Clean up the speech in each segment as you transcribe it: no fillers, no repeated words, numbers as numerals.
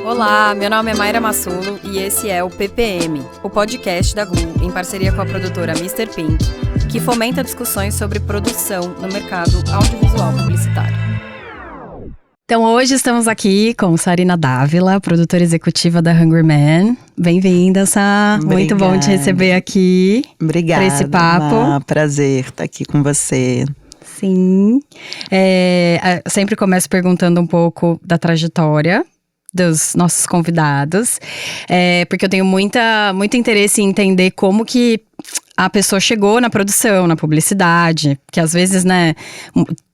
Olá, meu nome é Mayra Massulo e esse é o PPM, o podcast da Glu, em parceria com a produtora Mr. Pink, que fomenta discussões sobre produção no mercado audiovisual publicitário. Então hoje estamos aqui com Sarina Dávila, produtora executiva da Hungry Man. Bem-vinda, Sá. Muito bom te receber aqui. Obrigada, para esse papo. Prazer estar aqui com você. Sim. Sempre começo perguntando um pouco da trajetória dos nossos convidados, porque eu tenho muito interesse em entender como que a pessoa chegou na produção, na publicidade, que às vezes, né,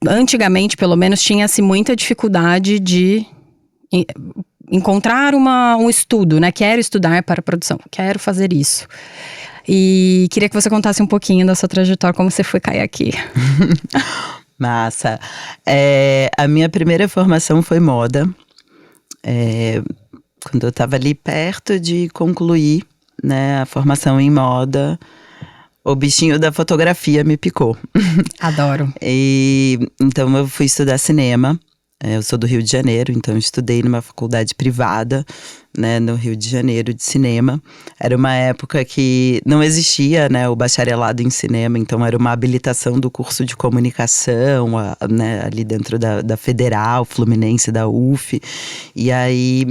antigamente pelo menos tinha-se muita dificuldade de encontrar um estudo, né, quero estudar para produção, quero fazer isso. E queria que você contasse um pouquinho da sua trajetória, como você foi cair aqui. Massa. A minha primeira formação foi moda. Quando eu estava ali perto de concluir, né, a formação em moda, o bichinho da fotografia me picou. Adoro. Então eu fui estudar cinema. Eu sou do Rio de Janeiro, então eu estudei numa faculdade privada, né, no Rio de Janeiro, de cinema. Era uma época que não existia, né, o bacharelado em cinema, então era uma habilitação do curso de comunicação, né, ali dentro da Federal, Fluminense, da UF. E aí,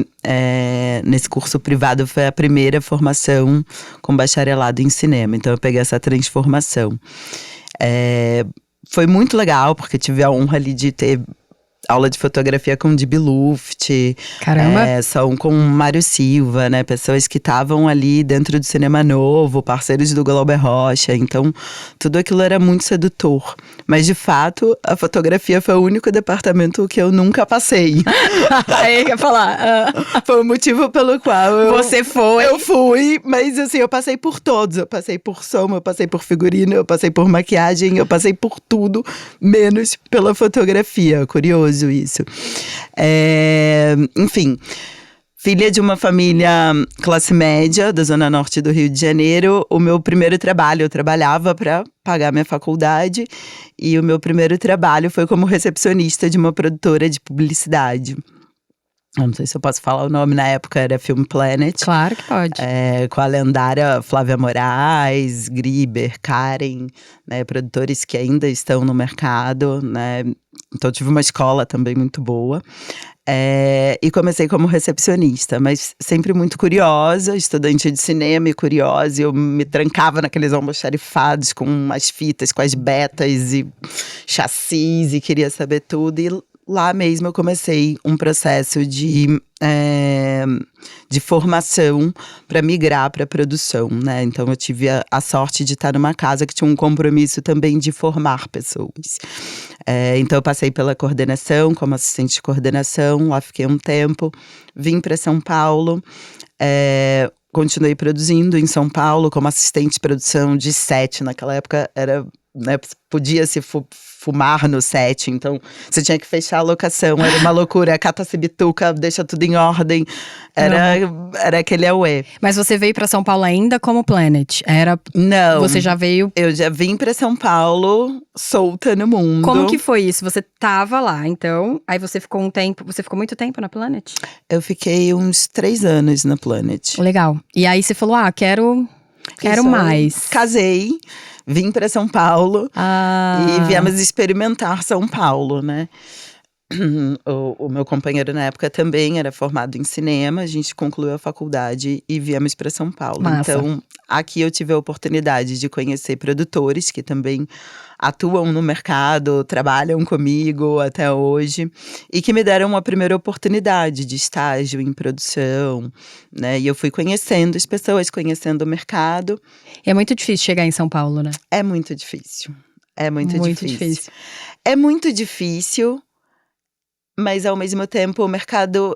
nesse curso privado foi a primeira formação com bacharelado em cinema, então eu peguei essa transformação. Foi muito legal, porque tive a honra ali de ter aula de fotografia com Dibi Luft. Caramba! São com Mário Silva, né? Pessoas que estavam ali dentro do cinema novo, parceiros do Glauber Rocha. Então, tudo aquilo era muito sedutor. Mas, de fato, a fotografia foi o único departamento que eu nunca passei. Aí eu ia falar. Foi o motivo pelo qual Você foi? Eu fui, mas assim, eu passei por todos. Eu passei por som, eu passei por figurino, eu passei por maquiagem, eu passei por tudo, menos pela fotografia. Curioso isso. Enfim, filha de uma família classe média da Zona Norte do Rio de Janeiro. O meu primeiro trabalho, eu trabalhava para pagar minha faculdade, e o meu primeiro trabalho foi como recepcionista de uma produtora de publicidade. Eu não sei se eu posso falar o nome, na época era Film Planet. Claro que pode. Com a lendária Flávia Moraes, Griber, Karen, né, produtores que ainda estão no mercado, né. Então eu tive uma escola também muito boa. E comecei como recepcionista, mas sempre muito curiosa, estudante de cinema e curiosa. Eu me trancava naqueles almoxarifados com as fitas, com as betas e chassis, e queria saber tudo. E lá mesmo eu comecei um processo de formação para migrar para a produção, né? Então eu tive a sorte de estar numa casa que tinha um compromisso também de formar pessoas. Então eu passei pela coordenação, como assistente de coordenação, lá fiquei um tempo, vim para São Paulo, continuei produzindo em São Paulo como assistente de produção de set. Naquela época era, né, podia-se fumar no set, então você tinha que fechar a locação, era uma loucura, cata-se bituca, deixa tudo em ordem, era aquele auê. Mas você veio pra São Paulo ainda como Planet? Não. Você já veio… Eu já vim pra São Paulo, solta no mundo. Como que foi isso? Você tava lá, então, aí você ficou muito tempo na Planet? Eu fiquei uns 3 anos na Planet. Legal. E aí você falou, quero mais. Casei. Vim para São Paulo e viemos experimentar São Paulo, né? O meu companheiro na época também era formado em cinema, a gente concluiu a faculdade e viemos para São Paulo. Massa. Então, aqui eu tive a oportunidade de conhecer produtores que também atuam no mercado, trabalham comigo até hoje, e que me deram uma primeira oportunidade de estágio em produção, né? E eu fui conhecendo as pessoas, conhecendo o mercado. É muito difícil chegar em São Paulo, né? É muito difícil. É muito difícil. Difícil. É muito difícil, mas ao mesmo tempo o mercado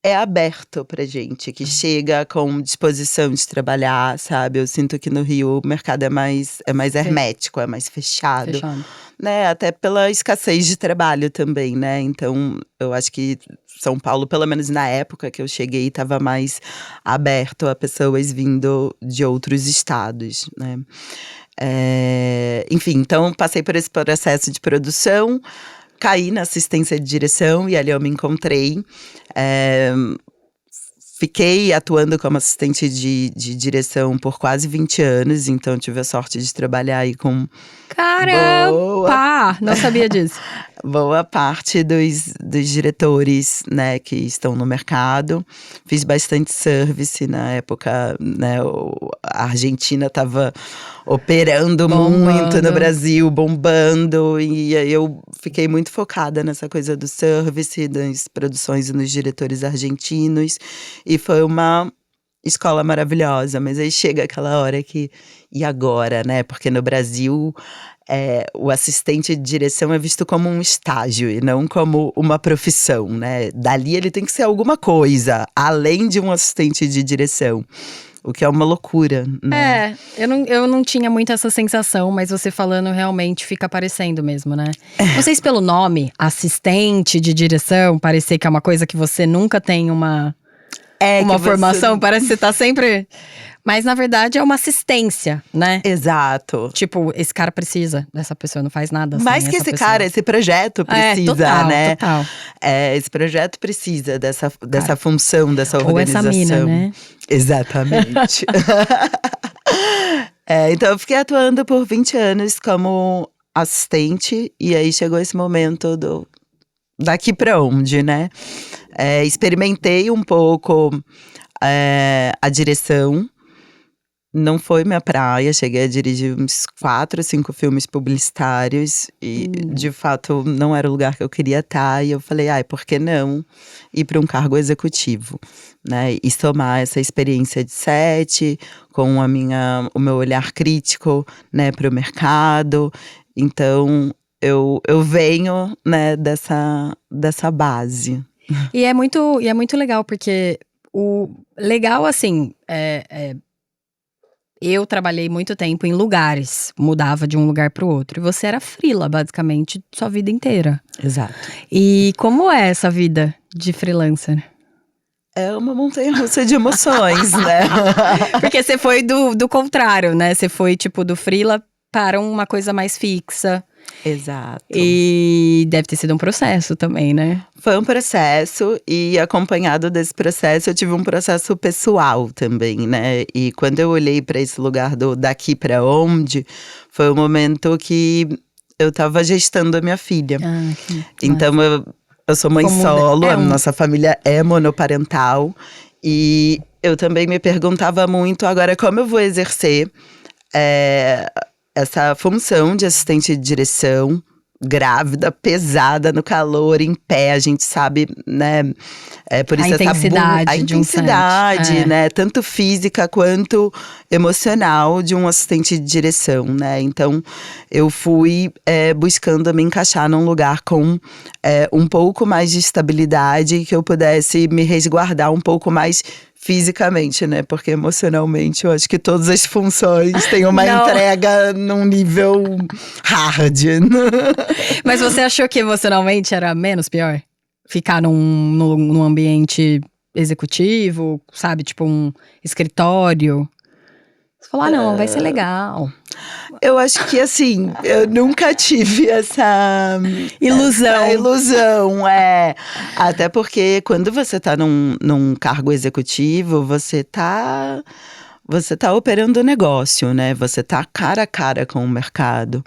é aberto pra gente, que chega com disposição de trabalhar, sabe? Eu sinto que no Rio o mercado é mais hermético, é mais fechado. Né? Até pela escassez de trabalho também, né? Então, eu acho que São Paulo, pelo menos na época que eu cheguei, estava mais aberto a pessoas vindo de outros estados, né? Enfim, então passei por esse processo de produção. caí na assistência de direção e ali eu me encontrei. Fiquei atuando como assistente de direção por quase 20 anos, então tive a sorte de trabalhar aí com… Caramba! Não sabia disso. Boa parte dos diretores, né, que estão no mercado. Fiz bastante service na época, né, a Argentina estava operando muito no Brasil, bombando. E aí eu fiquei muito focada nessa coisa do service, das produções nos diretores argentinos. E foi uma escola maravilhosa, mas aí chega aquela hora que… E agora, né, porque no Brasil… o assistente de direção é visto como um estágio e não como uma profissão, né? Dali ele tem que ser alguma coisa, além de um assistente de direção. O que é uma loucura, né? Eu não tinha muito essa sensação, mas você falando realmente fica aparecendo mesmo, né? Não sei se pelo nome, assistente de direção, parecer que é uma coisa que você nunca tem uma formação, parece que você tá sempre… Mas, na verdade, é uma assistência, né? Exato. Tipo, esse cara precisa dessa pessoa, não faz nada mais que esse cara, esse projeto precisa, total, né? Total. Esse projeto precisa dessa função, dessa organização. Ou essa mina, né? Exatamente. Então, eu fiquei atuando por 20 anos como assistente. E aí, chegou esse momento daqui pra onde, né? Experimentei um pouco a direção. Não foi minha praia, cheguei a dirigir uns 4 ou 5 filmes publicitários e, de fato, não era o lugar que eu queria estar. E eu falei, por que não ir para um cargo executivo, né? E somar essa experiência de set com o meu olhar crítico, né, para o mercado. Então, eu venho, né, dessa base. E é muito legal, porque o legal, assim, eu trabalhei muito tempo em lugares, mudava de um lugar para o outro. E você era freela, basicamente, sua vida inteira. Exato. E como é essa vida de freelancer? É uma montanha-russa de emoções, né? Porque você foi do contrário, né? Você foi, tipo, do freela para uma coisa mais fixa. Exato. E deve ter sido um processo também, né? Foi um processo e acompanhado desse processo eu tive um processo pessoal também, né? E quando eu olhei para esse lugar daqui para onde, foi o momento que eu tava gestando a minha filha. Então eu sou mãe solo, a nossa família é monoparental. E eu também me perguntava muito agora como eu vou exercer essa função de assistente de direção, grávida, pesada, no calor, em pé, a gente sabe, né? Por isso a intensidade, né? Tanto física quanto emocional de um assistente de direção, né? Então, eu fui buscando me encaixar num lugar com um pouco mais de estabilidade, que eu pudesse me resguardar um pouco mais fisicamente, né? Porque emocionalmente eu acho que todas as funções têm uma entrega num nível hard. Mas você achou que emocionalmente era menos pior? Ficar num ambiente executivo, sabe? Tipo um escritório. Você falou, não, vai ser legal. Eu acho que, assim, eu nunca tive essa ilusão, Até porque quando você tá num cargo executivo, você tá operando o negócio, né? Você tá cara a cara com o mercado.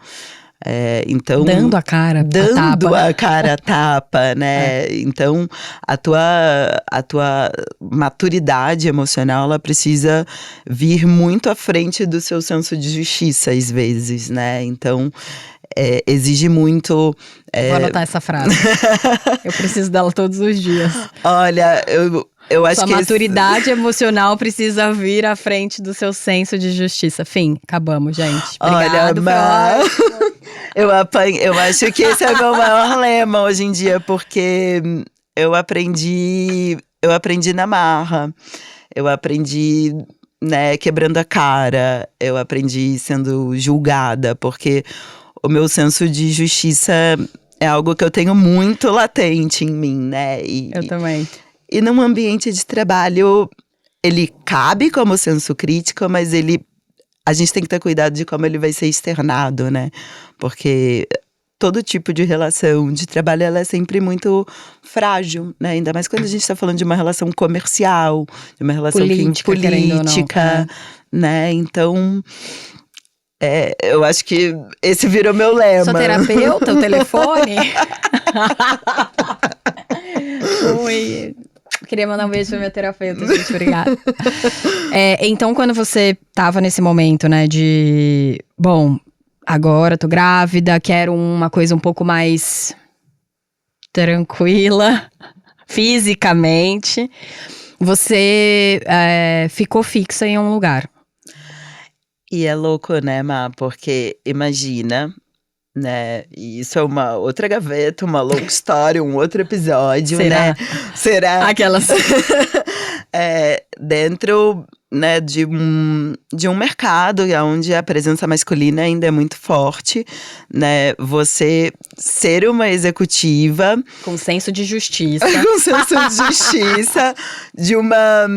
Então, dando a cara a tapa, né? Então, a tua maturidade emocional, ela precisa vir muito à frente do seu senso de justiça, às vezes, né? Então, exige muito… Vou anotar essa frase. Eu preciso dela todos os dias. Olha, eu acho que… Sua maturidade emocional precisa vir à frente do seu senso de justiça. Fim, acabamos, gente. Obrigado, eu acho que esse é o meu maior lema hoje em dia, porque eu aprendi na marra. Eu aprendi, né, quebrando a cara. Eu aprendi sendo julgada, porque o meu senso de justiça é algo que eu tenho muito latente em mim, né? Eu também. E num ambiente de trabalho, ele cabe como senso crítico, mas a gente tem que ter cuidado de como ele vai ser externado, né? Porque todo tipo de relação de trabalho, ela é sempre muito frágil, né? Ainda mais quando a gente está falando de uma relação comercial, de uma relação política, né? Então, eu acho que esse virou meu lema. Sou terapeuta, o telefone? Oi, queria mandar um beijo pra minha terapeuta, gente, obrigada. Então, quando você tava nesse momento, né, de... Bom, agora tô grávida, quero uma coisa um pouco mais tranquila, fisicamente. Você ficou fixa em um lugar. E é louco, né, Má? Porque imagina, né? E isso é uma outra gaveta, uma longa história, um outro episódio, né? Será? Aquelas. Dentro, né, de um mercado onde a presença masculina ainda é muito forte, né? Você ser uma executiva com senso de justiça. Com senso de justiça de uma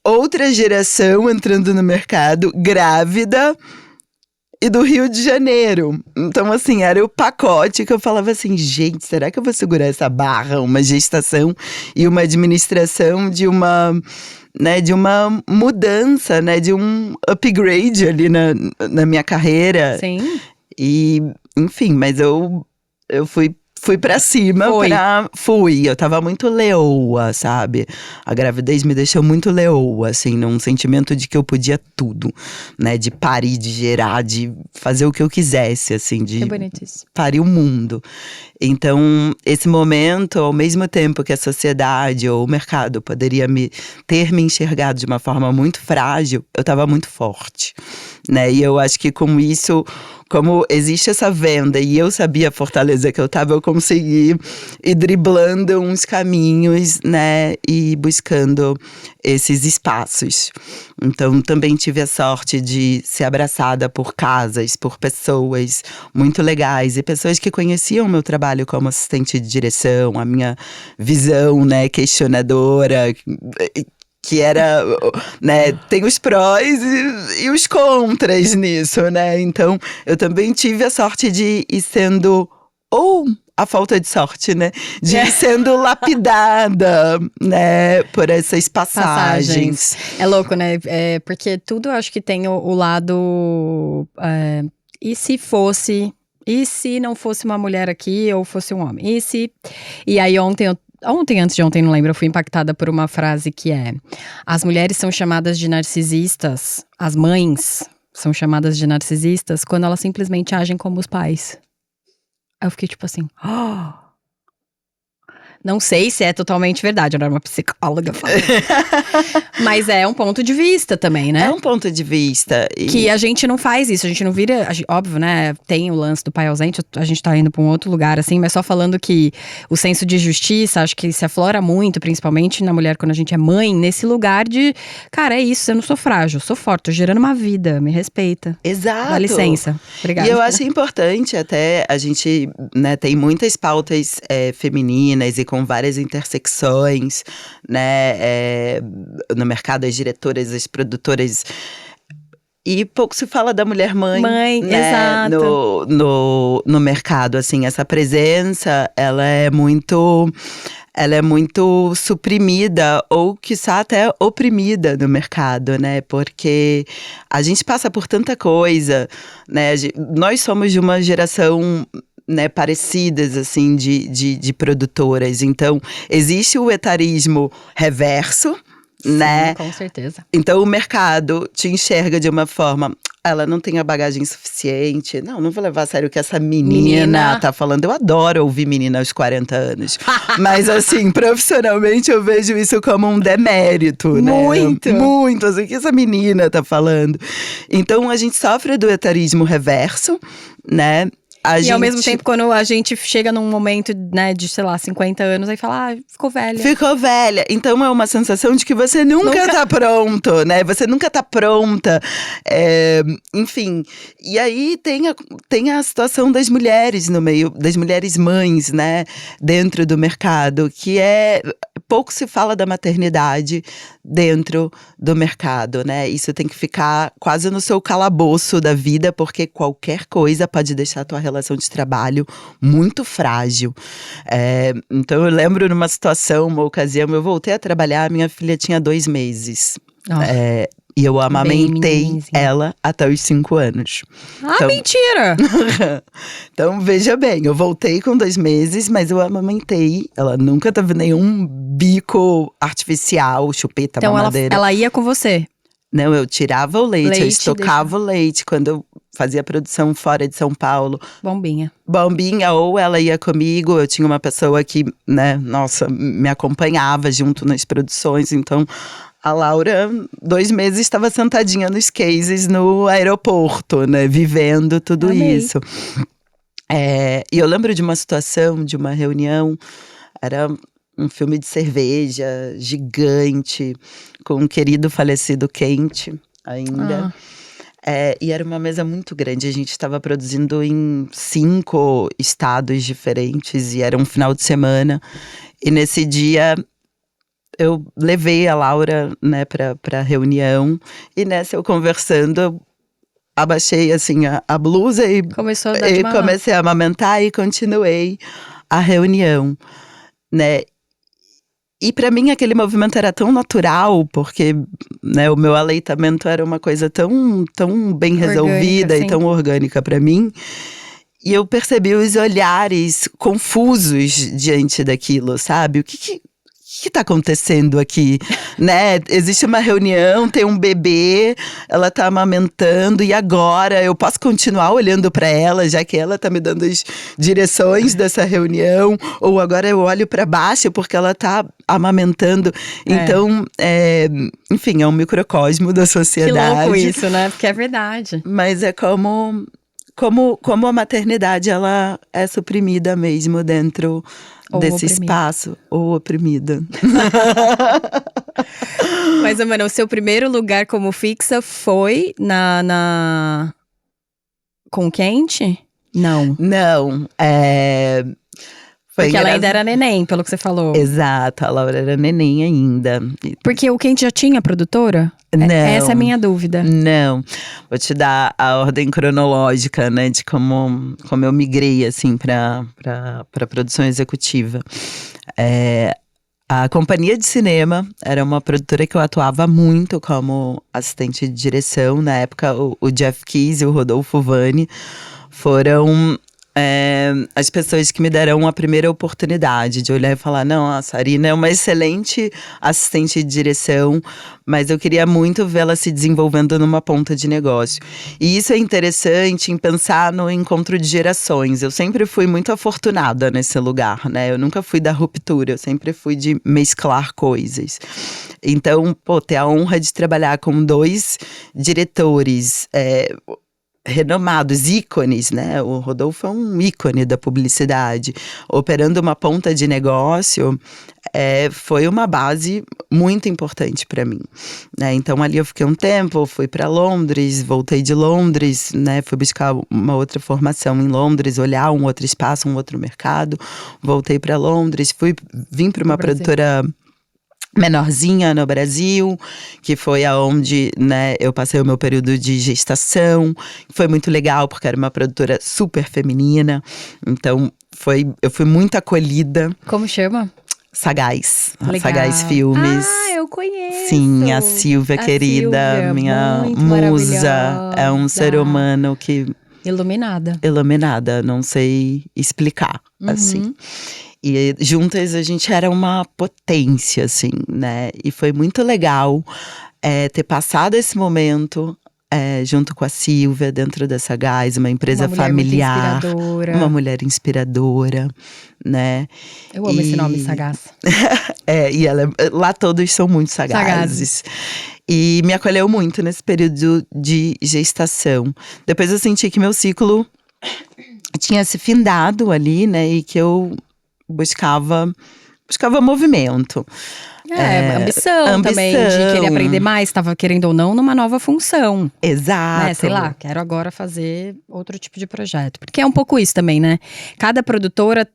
outra geração entrando no mercado, grávida e do Rio de Janeiro. Então, assim, era o pacote que eu falava assim, gente, será que eu vou segurar essa barra? Uma gestação e uma administração de uma mudança, né? De um upgrade ali na minha carreira. Sim. E, enfim, mas eu fui pra cima, eu tava muito leoa, sabe? A gravidez me deixou muito leoa, assim, num sentimento de que eu podia tudo, né? De parir, de gerar, de fazer o que eu quisesse, assim, de parir o mundo. Então, esse momento, ao mesmo tempo que a sociedade ou o mercado poderia ter me enxergado de uma forma muito frágil, eu tava muito forte, né? E eu acho que com isso, como existe essa venda e eu sabia a fortaleza que eu tava, eu consegui ir driblando uns caminhos, né? E buscando esses espaços. Então, também tive a sorte de ser abraçada por casas, por pessoas muito legais. E pessoas que conheciam o meu trabalho como assistente de direção, a minha visão, né, questionadora, que era, né, tem os prós e os contras nisso, né? Então, eu também tive a sorte de ir sendo, ou a falta de sorte, né? De ir sendo lapidada, né? Por essas passagens. É louco, né? Porque tudo eu acho que tem o lado… e se fosse… E se não fosse uma mulher aqui ou fosse um homem? E aí ontem, antes de ontem, não lembro, eu fui impactada por uma frase que é: as mulheres são chamadas de narcisistas, as mães são chamadas de narcisistas quando elas simplesmente agem como os pais. Aí eu fiquei tipo assim… Oh! Não sei se é totalmente verdade, eu não era uma psicóloga falando. Mas é um ponto de vista também, né? É um ponto de vista. Que a gente não faz isso, a gente não vira… Óbvio, né? Tem o lance do pai ausente, a gente tá indo pra um outro lugar, assim. Mas só falando que o senso de justiça, acho que se aflora muito, principalmente na mulher quando a gente é mãe. Nesse lugar de… Cara, é isso, eu não sou frágil, eu sou forte, tô gerando uma vida, me respeita. Exato. Dá licença. Obrigada. E eu acho importante até, a gente, né, tem muitas pautas femininas e com várias intersecções, né, no mercado, as diretoras, as produtoras, e pouco se fala da mulher mãe, né, exato. no mercado, assim, essa presença, ela é muito suprimida ou, quiçá, até oprimida no mercado, né? Porque a gente passa por tanta coisa, né? Nós somos de uma geração, né, parecidas, assim, de produtoras. Então, existe o etarismo reverso, né? Sim, com certeza. Então, o mercado te enxerga de uma forma… Ela não tem a bagagem suficiente. Não vou levar a sério o que essa menina tá falando. Eu adoro ouvir menina aos 40 anos. Mas, assim, profissionalmente eu vejo isso como um demérito, né? Muito, assim, o que essa menina tá falando. Então, a gente sofre do etarismo reverso, né? Ao mesmo tempo, quando a gente chega num momento, né, de, sei lá, 50 anos, aí fala, ficou velha. Ficou velha. Então é uma sensação de que você nunca tá pronto, né? Você nunca tá pronta. Enfim. E aí tem a situação das mulheres no meio, das mulheres mães, né? Dentro do mercado, que é pouco se fala da maternidade dentro do mercado, né? Isso tem que ficar quase no seu calabouço da vida, porque qualquer coisa pode deixar a tua relação de trabalho muito frágil. Então eu lembro numa situação, uma ocasião, eu voltei a trabalhar, minha filha tinha 2 meses. E eu amamentei ela até os 5 anos. Então, mentira! Então, veja bem, eu voltei com 2 meses, mas eu amamentei. Ela nunca teve nenhum bico artificial, chupeta, mamadeira. Então, ela ia com você? Não, eu tirava o leite, eu estocava o leite. Quando eu fazia produção fora de São Paulo. Bombinha, ou ela ia comigo. Eu tinha uma pessoa que, né, nossa, me acompanhava junto nas produções, então… A Laura, 2 meses, estava sentadinha nos cases no aeroporto, né? Vivendo tudo isso. E eu lembro de uma situação, de uma reunião. Era um filme de cerveja gigante, com um querido falecido quente ainda. E era uma mesa muito grande. A gente estava produzindo em 5 estados diferentes. E era um final de semana. E nesse dia… eu levei a Laura, né, pra reunião. E nessa eu conversando, eu abaixei assim a blusa e comecei a amamentar e continuei a reunião, né. E pra mim aquele movimento era tão natural, porque, né, o meu aleitamento era uma coisa tão bem resolvida e tão orgânica pra mim. E eu percebi os olhares confusos diante daquilo, sabe? O que tá acontecendo aqui, né? Existe uma reunião, tem um bebê, ela tá amamentando, e agora eu posso continuar olhando para ela, já que ela tá me dando as direções dessa reunião, ou agora eu olho para baixo porque ela tá amamentando. Então, enfim, é um microcosmo da sociedade. Que louco isso, né? Porque é verdade. Mas é como a maternidade, ela é suprimida mesmo dentro desse espaço, ou oprimida. Mas, Amanda, o seu primeiro lugar como fixa foi com quente? Não. Não, porque ela ainda era neném, pelo que você falou. Exato, a Laura era neném ainda. Porque o Quente já tinha produtora? Não. Essa é a minha dúvida. Não. Vou te dar a ordem cronológica, né, de como eu migrei, assim, pra produção executiva. A companhia de cinema era uma produtora que eu atuava muito como assistente de direção. Na época, o Jeff Keys e o Rodolfo Vani foram… as pessoas que me deram a primeira oportunidade de olhar e falar, não, a Sarina é uma excelente assistente de direção, mas eu queria muito vê-la se desenvolvendo numa ponta de negócio. E isso é interessante em pensar no encontro de gerações. Eu sempre fui muito afortunada nesse lugar, né? Eu nunca fui da ruptura, eu sempre fui de mesclar coisas. Então, ter a honra de trabalhar com 2 diretores renomados, ícones, né? O Rodolfo é um ícone da publicidade. Operando uma ponta de negócio, foi uma base muito importante para mim, né? Então ali eu fiquei um tempo, fui para Londres, voltei de Londres, né? Fui buscar uma outra formação em Londres, olhar um outro espaço, um outro mercado. Voltei para Londres, vim para uma produtora menorzinha no Brasil, que foi aonde, né, eu passei o meu período de gestação. Foi muito legal, porque era uma produtora super feminina. Então, eu fui muito acolhida. Como chama? Sagaz. Legal. Sagaz Filmes. Ah, eu conheço. Sim, a Silvia, querida, Silvia, minha musa. É um ser humano que… Iluminada, não sei explicar, assim. E juntas a gente era uma potência, assim, né? E foi muito legal ter passado esse momento junto com a Silvia, dentro da Sagaz, uma empresa familiar. Uma mulher inspiradora, né? Eu amo esse nome, Sagaz. E lá todos são muito sagazes. E me acolheu muito nesse período de gestação. Depois eu senti que meu ciclo tinha se findado ali, né? E que eu buscava movimento. Ambição também, de querer aprender mais, estava querendo ou não, numa nova função. Exato. Né? Sei lá, quero agora fazer outro tipo de projeto. Porque é um pouco isso também, né? Cada produtora,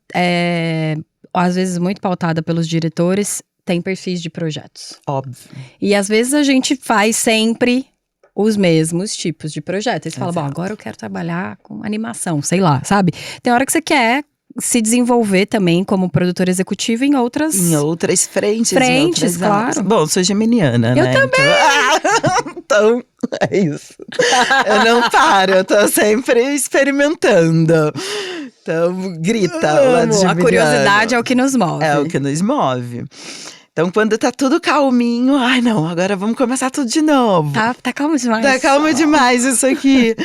às vezes muito pautada pelos diretores, tem perfis de projetos. Óbvio. E às vezes a gente faz sempre os mesmos tipos de projetos. Aí você fala, bom, agora eu quero trabalhar com animação, sei lá, sabe? Tem hora que você quer se desenvolver também como produtora exexecutiva em outras… Em outras frentes. Em outras claro. áreas. Bom, sou geminiana, Eu né? também! Então, é isso. Eu não paro, eu tô sempre experimentando. Então, grita o lado geminiano. A curiosidade é o que nos move. É o que nos move. Então, quando tá tudo calminho, ai não, agora vamos começar tudo de novo. Tá calmo demais. Tá calmo demais isso aqui.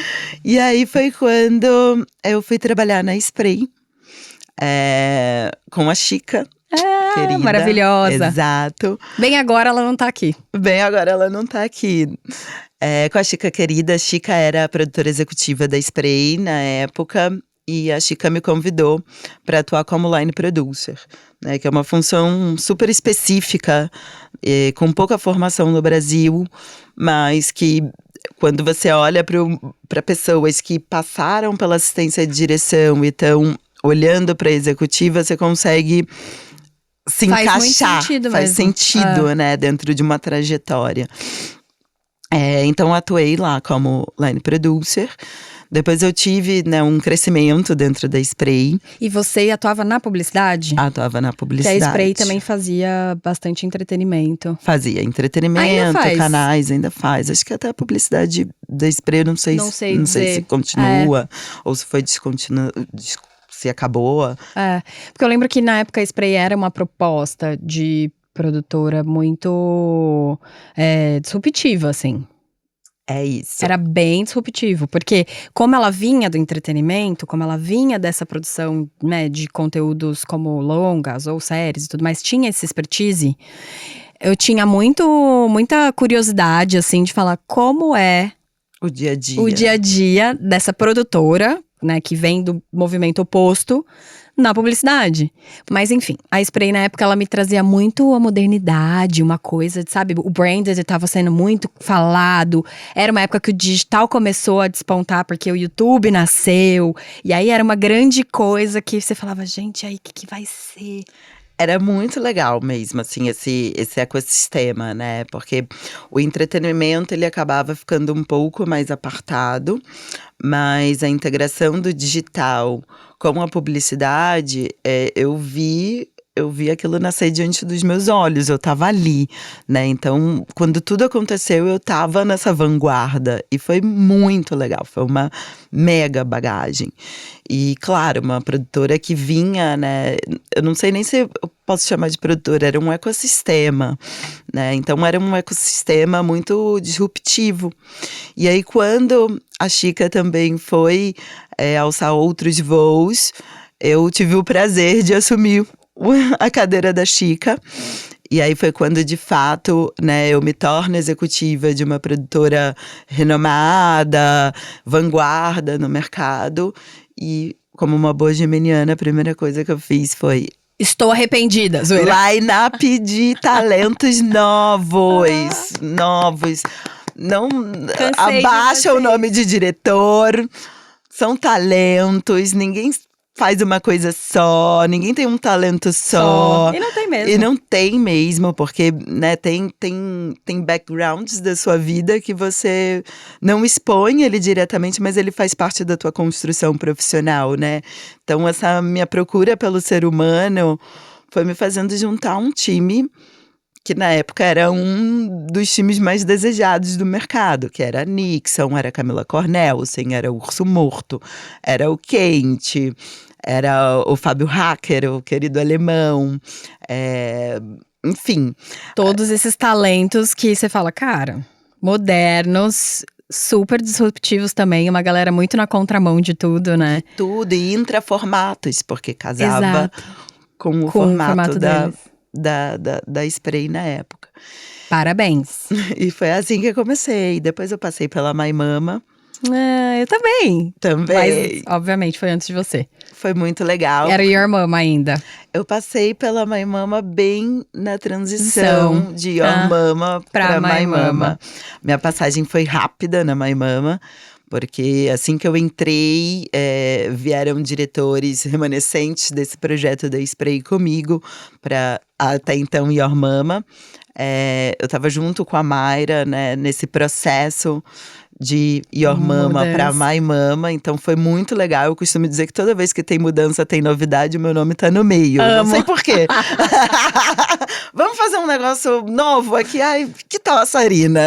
E aí foi quando eu fui trabalhar na Spray. Com a Chica, querida. Maravilhosa. Exato. Bem agora ela não tá aqui. Bem agora ela não tá aqui. Com a Chica, querida. A Chica era a produtora executiva da Spray na época. E a Chica me convidou para atuar como line producer, né? Que é uma função super específica, com pouca formação no Brasil, mas que quando você olha para pessoas que passaram pela assistência de direção e estão olhando para a executiva, você consegue se encaixar. Muito sentido faz mesmo. sentido, né? Dentro de uma trajetória. Então, atuei lá como line producer. Depois eu tive, né, um crescimento dentro da Spray. E você atuava na publicidade? Atuava na publicidade. Que a Spray também fazia bastante entretenimento. Fazia entretenimento, canais, ainda faz. Acho que até a publicidade da Spray, eu não sei se continua ou se foi se acabou. Porque eu lembro que na época a Spray era uma proposta de produtora muito disruptiva, assim. É isso. Era bem disruptivo, porque como ela vinha do entretenimento, como ela vinha dessa produção, né, de conteúdos como longas ou séries e tudo mais, tinha essa expertise, eu tinha muita curiosidade, assim, de falar como é o dia a dia. O dia a dia dessa produtora, né, que vem do movimento oposto, na publicidade. Mas enfim, a Spray na época ela me trazia muito a modernidade, uma coisa, sabe? O branded estava sendo muito falado. Era uma época que o digital começou a despontar porque o YouTube nasceu. E aí era uma grande coisa que você falava, gente, aí o que vai ser? Era muito legal mesmo, assim, esse ecossistema, né? Porque o entretenimento, ele acabava ficando um pouco mais apartado. Mas a integração do digital com a publicidade, eu vi aquilo nascer diante dos meus olhos, eu tava ali, né? Então, quando tudo aconteceu, eu tava nessa vanguarda. E foi muito legal, foi uma mega bagagem. E, claro, uma produtora que vinha, né? Eu não sei nem se eu posso chamar de produtora, era um ecossistema, né? Então, era um ecossistema muito disruptivo. E aí, quando a Chica também foi alçar outros voos, eu tive o prazer de assumir a cadeira da Chica. E aí foi quando, de fato, né, eu me torno executiva de uma produtora renomada, vanguarda no mercado. E, como uma boa geminiana, a primeira coisa que eu fiz foi… Estou arrependida, zoeira. Line-up de talentos novos. Não abaixa o nome de diretor. São talentos, ninguém faz uma coisa só, ninguém tem um talento só. E não tem mesmo. E não tem mesmo, porque, né, tem backgrounds da sua vida que você não expõe ele diretamente, mas ele faz parte da tua construção profissional, né? Então, essa minha procura pelo ser humano foi me fazendo juntar um time que na época era um dos times mais desejados do mercado, que era a Nixon, era a Camila Cornelsen, era o Urso Morto, era o Quente, era o Fábio Hacker, o querido alemão, enfim. Todos esses talentos que você fala, cara, modernos, super disruptivos também, uma galera muito na contramão de tudo, né? Tudo, e intraformatos, porque casava com o formato da Spray na época. Parabéns. E foi assim que eu comecei. Depois eu passei pela My Mama. Eu também. Também. Mas, obviamente, foi antes de você. Foi muito legal. Era Your Mama ainda. Eu passei pela My Mama bem na transição de Your Mama pra My Mama. Minha passagem foi rápida na My Mama, Porque assim que eu entrei, vieram diretores remanescentes desse projeto da Spray comigo, para até então Your Mama. Eu estava junto com a Mayra, né, nesse processo de Your Mama para My Mama, então foi muito legal. Eu costumo dizer que toda vez que tem mudança, tem novidade, o meu nome tá no meio. Amo. Não sei por quê. Vamos fazer um negócio novo aqui? Ai, que tal a Sarina?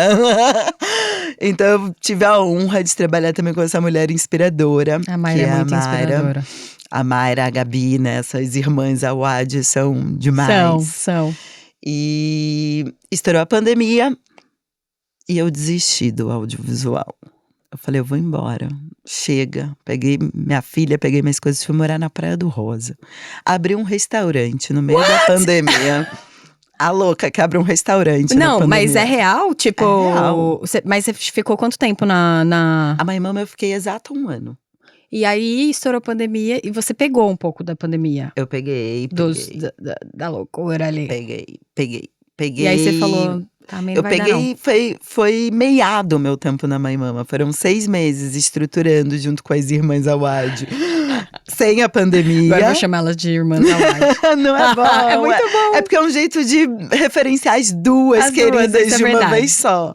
Então eu tive a honra de trabalhar também com essa mulher inspiradora. A Mayra é muito inspiradora. A Mayra, a Gabi, né? Essas irmãs Awad são demais. São. E estourou a pandemia e eu desisti do audiovisual. Eu falei, eu vou embora. Chega. Peguei minha filha, peguei minhas coisas e fui morar na Praia do Rosa. Abri um restaurante no meio da pandemia. A louca que abre um restaurante. Não, mas é real? Tipo. É real. Mas você ficou quanto tempo na. A My Mama eu fiquei exato 1 ano. E aí estourou a pandemia e você pegou um pouco da pandemia. Eu peguei. Da loucura ali. Peguei. E aí você falou, também não vai dar, não. Foi meiado o meu tempo na My Mama. Foram 6 meses estruturando junto com as irmãs Awad. Sem a pandemia. Agora eu vou chamá-las de irmãs Awad. Não é bom. É muito bom. É porque é um jeito de referenciar as duas queridas de uma vez só.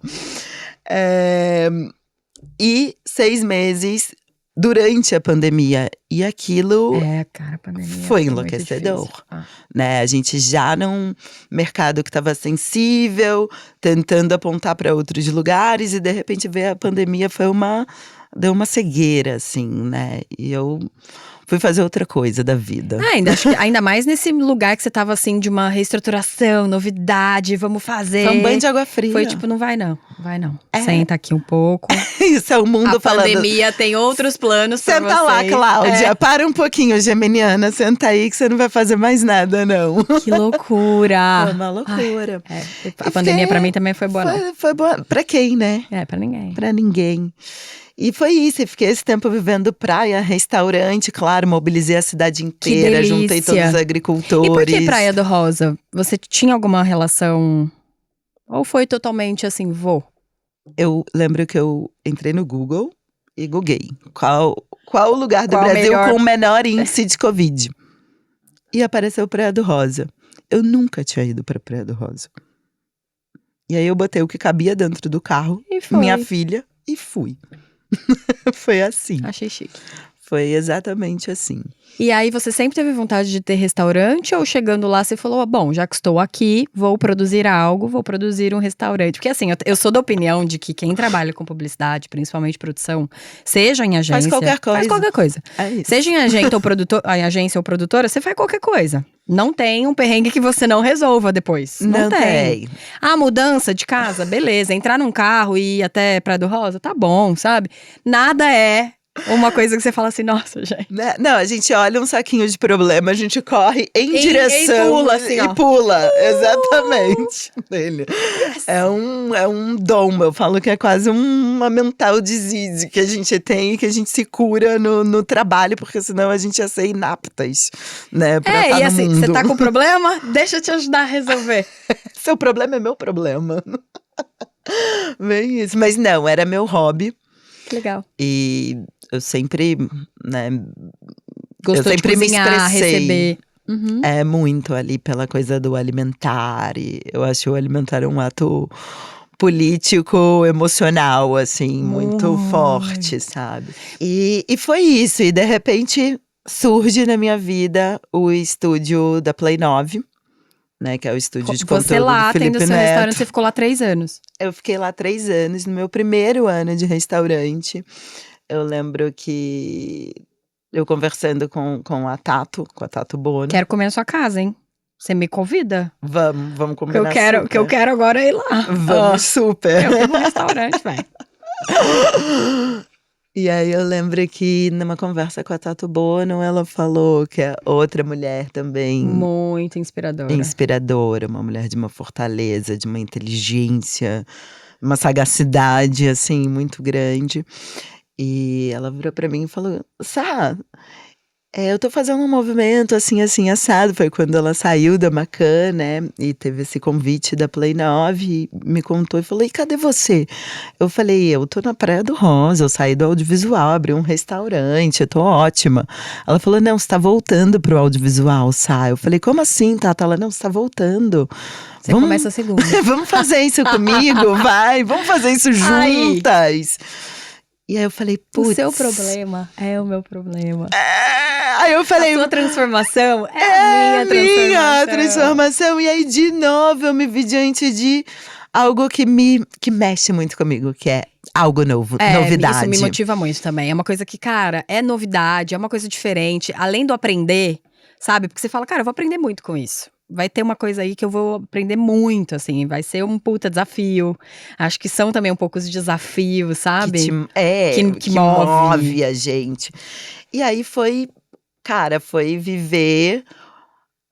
E 6 meses durante a pandemia. E aquilo cara, a pandemia foi enlouquecedor. Né? A gente já num mercado que estava sensível, tentando apontar para outros lugares, e de repente veio a pandemia, deu uma cegueira, assim, né? E eu fui fazer outra coisa da vida. Ainda mais nesse lugar que você tava assim, de uma reestruturação, novidade, vamos fazer. Foi um banho de água fria. Foi tipo, não vai não. Senta aqui um pouco. Isso é o mundo falando. A pandemia tem outros planos pra Senta lá, Cláudia. Para um pouquinho, geminiana. Senta aí que você não vai fazer mais nada, não. Que loucura. Foi uma loucura. A pandemia pra mim também foi boa, não. Foi boa. Pra quem, né? Pra ninguém. Pra ninguém. E foi isso, eu fiquei esse tempo vivendo praia, restaurante, claro, mobilizei a cidade inteira, juntei todos os agricultores. E por que Praia do Rosa? Você tinha alguma relação? Ou foi totalmente assim, vou? Eu lembro que eu entrei no Google e googlei qual o lugar do Brasil com o menor índice de Covid. E apareceu Praia do Rosa. Eu nunca tinha ido pra Praia do Rosa. E aí eu botei o que cabia dentro do carro, minha filha, e fui. Foi assim. Achei chique. Foi exatamente assim. E aí você sempre teve vontade de ter restaurante, ou chegando lá você falou, bom, já que estou aqui, vou produzir algo, vou produzir um restaurante? Porque assim, eu sou da opinião de que quem trabalha com publicidade, principalmente produção, seja em agência… Faz qualquer coisa. É isso. Seja em agência ou produtora, você faz qualquer coisa. Não tem um perrengue que você não resolva depois. Não tem. Ah, mudança de casa, beleza. Entrar num carro e ir até Praia do Rosa, tá bom, sabe? Nada é uma coisa que você fala assim, nossa, gente. Não, a gente olha um saquinho de problema, a gente corre em direção. E pula, assim, e pula, exatamente. É um dom, eu falo que é quase uma mental disease que a gente tem e que a gente se cura no trabalho, porque senão a gente ia ser inaptas, né, pra estar e assim, no mundo. Você tá com problema? Deixa eu te ajudar a resolver. Seu problema é meu problema. Bem isso, mas não, era meu hobby. Que legal. E eu sempre, né… Gostou de cozinhar, receber. Uhum. Muito ali pela coisa do alimentar. E eu acho o alimentar um ato político, emocional, assim, muito forte, sabe? E foi isso. E de repente surge na minha vida o estúdio da Play 9. Né, que é o estúdio de conteúdo você lá, do Felipe tendo seu Neto. restaurante, você ficou lá 3 anos. Eu fiquei lá 3 anos, no meu primeiro ano de restaurante. Eu lembro que eu conversando com a Tato Bono. Quero comer na sua casa, hein? Você me convida? Vamos combinar. O que eu quero agora é ir lá. Vamos, super. Eu quero um restaurante, velho. E aí eu lembro que numa conversa com a Tato Bono, ela falou que é outra mulher também… Muito inspiradora. Inspiradora, uma mulher de uma fortaleza, de uma inteligência, uma sagacidade, assim, muito grande. E ela virou pra mim e falou, Sá, Eu tô fazendo um movimento assim, assim, assado. Foi quando ela saiu da Macan, né? E teve esse convite da Play 9, e me contou e falou: e cadê você? Eu falei: eu tô na Praia do Rosa, eu saí do audiovisual, abri um restaurante, eu tô ótima. Ela falou: não, você tá voltando pro audiovisual, Sá. Eu falei: como assim, Tata? Ela: não, você tá voltando. Você começa a segunda. Vamos fazer isso comigo? Vai, vamos fazer isso juntas. E aí eu falei: O putz. seu problema é o meu problema. Aí eu falei: A sua transformação é a minha transformação. E aí, de novo, eu me vi diante de algo que mexe muito comigo, que é algo novo, novidade. Isso me motiva muito também. É uma coisa que, cara, é novidade, é uma coisa diferente. Além do aprender, sabe? Porque você fala, cara, eu vou aprender muito com isso. Vai ter uma coisa aí que eu vou aprender muito, assim. Vai ser um puta desafio. Acho que são também um pouco os desafios, sabe? Que move a gente. E aí foi viver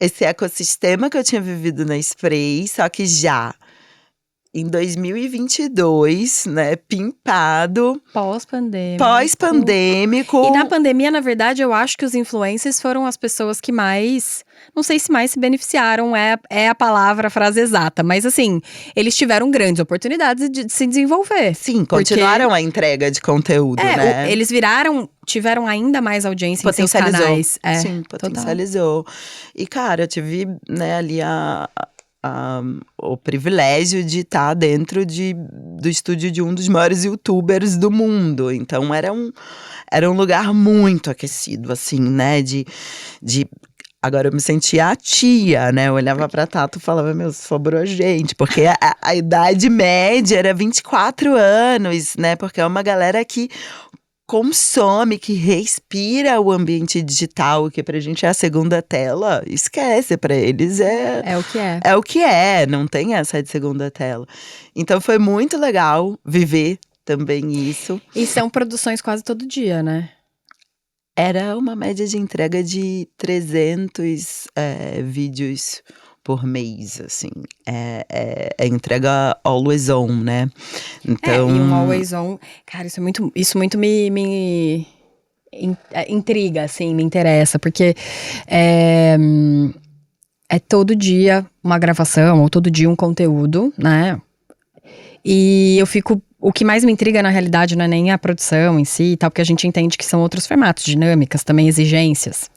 esse ecossistema que eu tinha vivido na Spray, só que já em 2022, né, pimpado. Pós-pandêmico. E na pandemia, na verdade, eu acho que os influencers foram as pessoas que mais… Não sei se mais se beneficiaram, é a palavra, a frase exata. Mas assim, eles tiveram grandes oportunidades de se desenvolver. Sim, continuaram a entrega de conteúdo, né? Eles tiveram ainda mais audiência em seus canais. Sim, potencializou. Total. E cara, eu tive, né, ali o privilégio de estar dentro do estúdio de um dos maiores youtubers do mundo. Então era um lugar muito aquecido, assim, né? Agora eu me sentia a tia, né? Eu olhava pra Tato e falava: meu, sobrou gente. Porque a idade média era 24 anos, né? Porque é uma galera que consome, que respira o ambiente digital, que pra gente é a segunda tela. Esquece, pra eles é o que é. É o que é, não tem essa de segunda tela. Então foi muito legal viver também isso. E são produções quase todo dia, né? Era uma média de entrega de 300 vídeos por mês, assim. É entrega always on, né? Então… e um always on… Cara, isso muito me intriga, assim, me interessa. Porque é todo dia uma gravação, ou todo dia um conteúdo, né? E eu fico… O que mais me intriga, na realidade, não é nem a produção em si e tal, porque a gente entende que são outros formatos, dinâmicas, também exigências.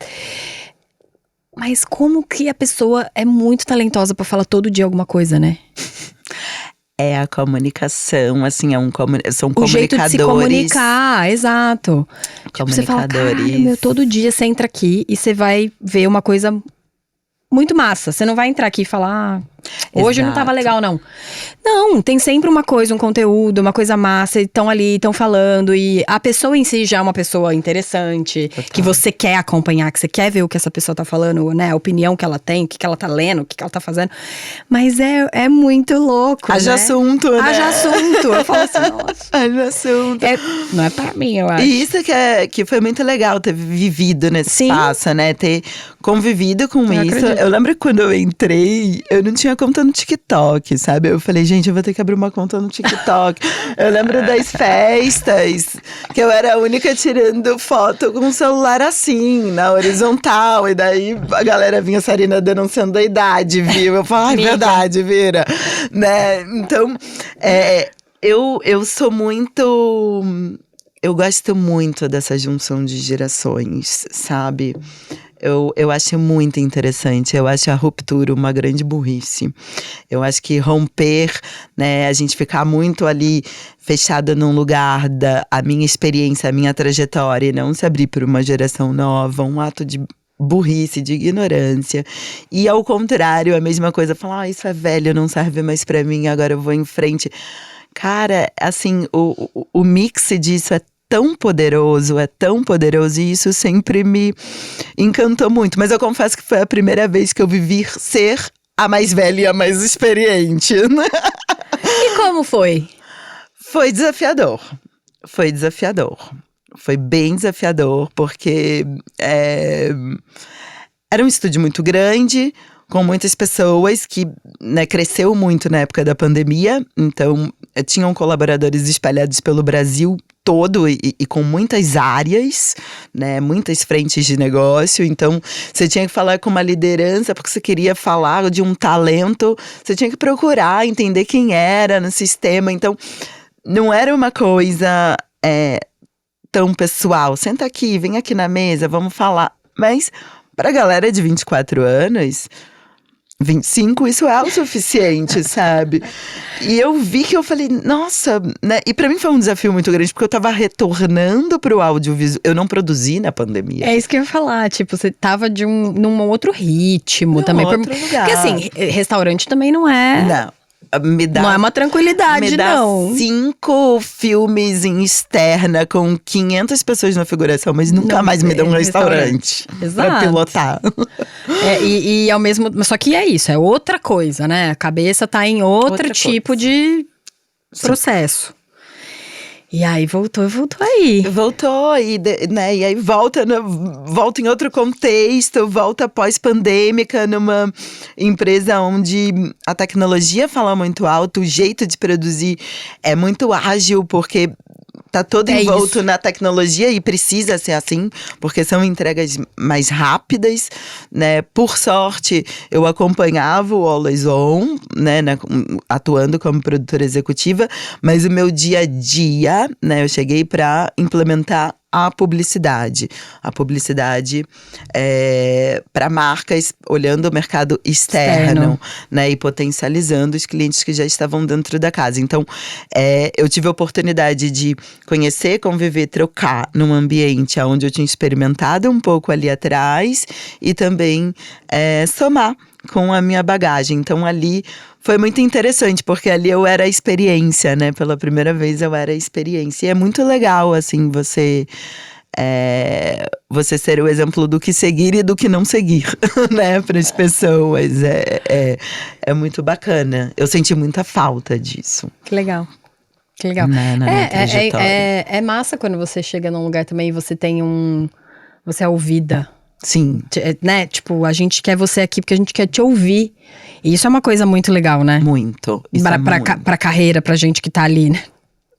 Mas como que a pessoa é muito talentosa pra falar todo dia alguma coisa, né? É a comunicação, assim, são comunicadores. O jeito de se comunicar, exato. Tipo, você fala, cara, todo dia você entra aqui e você vai ver uma coisa muito massa. Você não vai entrar aqui e falar… Hoje não tava legal, não. Não, tem sempre uma coisa, um conteúdo, uma coisa massa, estão ali, estão falando, e a pessoa em si já é uma pessoa interessante, total, que você quer acompanhar, que você quer ver o que essa pessoa tá falando, né, a opinião que ela tem, o que ela tá lendo, o que ela tá fazendo, mas é muito louco, Haja assunto, né? Haja assunto, eu falo assim, nossa. Haja assunto. Não é pra mim, eu acho. E isso que foi muito legal, ter vivido nesse espaço, né, ter convivido com isso. Acredito. Eu lembro que quando eu entrei, eu não tinha conta no TikTok, sabe? Eu falei, gente, eu vou ter que abrir uma conta no TikTok. Eu lembro das festas, que eu era a única tirando foto com o celular assim, na horizontal. E daí a galera vinha, Sarina, denunciando a idade, viu? Eu falei, verdade, vira. Né? Então, eu sou muito… Eu gosto muito dessa junção de gerações, sabe? Eu acho muito interessante, eu acho a ruptura uma grande burrice. Eu acho que romper, né, a gente ficar muito ali fechada num lugar a minha experiência, a minha trajetória, e não se abrir para uma geração nova, um ato de burrice, de ignorância. E ao contrário, a mesma coisa, falar, isso é velho, não serve mais para mim, agora eu vou em frente. Cara, assim, o mix disso é tão poderoso, e isso sempre me encantou muito. Mas eu confesso que foi a primeira vez que eu vivi ser a mais velha e a mais experiente. E como foi? Foi desafiador. Foi bem desafiador, porque era um estúdio muito grande, com muitas pessoas que, né, cresceu muito na época da pandemia. Então, tinham colaboradores espalhados pelo Brasil todo e com muitas áreas, né? Muitas frentes de negócio. Então, você tinha que falar com uma liderança porque você queria falar de um talento. Você tinha que procurar entender quem era no sistema. Então, não era uma coisa tão pessoal. Senta aqui, vem aqui na mesa, vamos falar. Mas, pra galera de 24 anos… 25, isso é o suficiente, sabe? E eu vi que eu falei, nossa, né? E pra mim foi um desafio muito grande, porque eu tava retornando pro audiovisual. Eu não produzi na pandemia. É isso que eu ia falar, tipo, você tava num outro ritmo também. Outro lugar. Porque assim, restaurante também não é… Não. Não é uma tranquilidade, não. 5 filmes em externa com 500 pessoas na figuração, mas nunca mais me dá um restaurante pra pilotar. E ao mesmo… Só que é isso, é outra coisa, né? A cabeça tá em outro tipo de processo. E aí voltou aí. Voltou, né? E aí volta em outro contexto, volta pós-pandêmica, numa empresa onde a tecnologia fala muito alto, o jeito de produzir é muito ágil, porque tá todo envolto na tecnologia e precisa ser assim, porque são entregas mais rápidas, né? Por sorte, eu acompanhava o Always On, né? Atuando como produtora executiva, mas o meu dia a dia, né? Eu cheguei para implementar a publicidade para marcas, olhando o mercado externo, né, e potencializando os clientes que já estavam dentro da casa. Então, eu tive a oportunidade de conhecer, conviver, trocar num ambiente onde eu tinha experimentado um pouco ali atrás e também somar com a minha bagagem. Então, ali foi muito interessante, porque ali eu era a experiência, né? Pela primeira vez eu era a experiência. E é muito legal, assim, você ser o exemplo do que seguir e do que não seguir, né? Para as pessoas. É muito bacana. Eu senti muita falta disso. Que legal. Que legal. É massa quando você chega num lugar também e você tem você é ouvida. Sim. Né? Tipo, a gente quer você aqui porque a gente quer te ouvir. E isso é uma coisa muito legal, né? Muito. Pra carreira, pra gente que tá ali, né?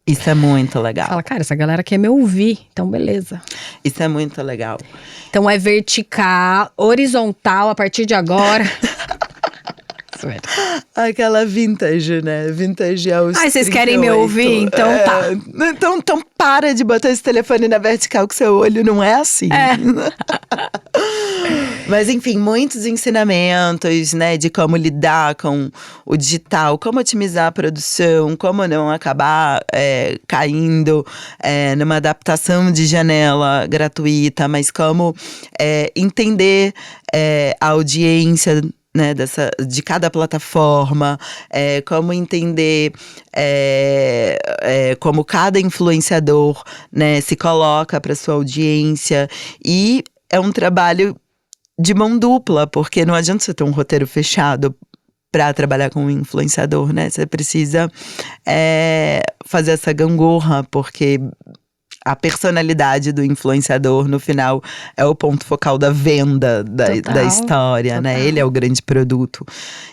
Isso é muito legal. Fala, cara, essa galera quer me ouvir, então beleza. Isso é muito legal. Então é vertical, horizontal a partir de agora. Aquela vintage, né? Vintage é os vocês querem me ouvir? Então tá. Então para de botar esse telefone na vertical, que seu olho não é assim. Mas enfim, muitos ensinamentos, né? De como lidar com o digital, como otimizar a produção, como não acabar caindo numa adaptação de janela gratuita, mas como entender a audiência, né, de cada plataforma, como entender como cada influenciador, né, se coloca para sua audiência. E é um trabalho de mão dupla, porque não adianta você ter um roteiro fechado para trabalhar com um influenciador, né? Você precisa fazer essa gangorra, porque a personalidade do influenciador, no final, é o ponto focal da venda da história, total. Né? Ele é o grande produto.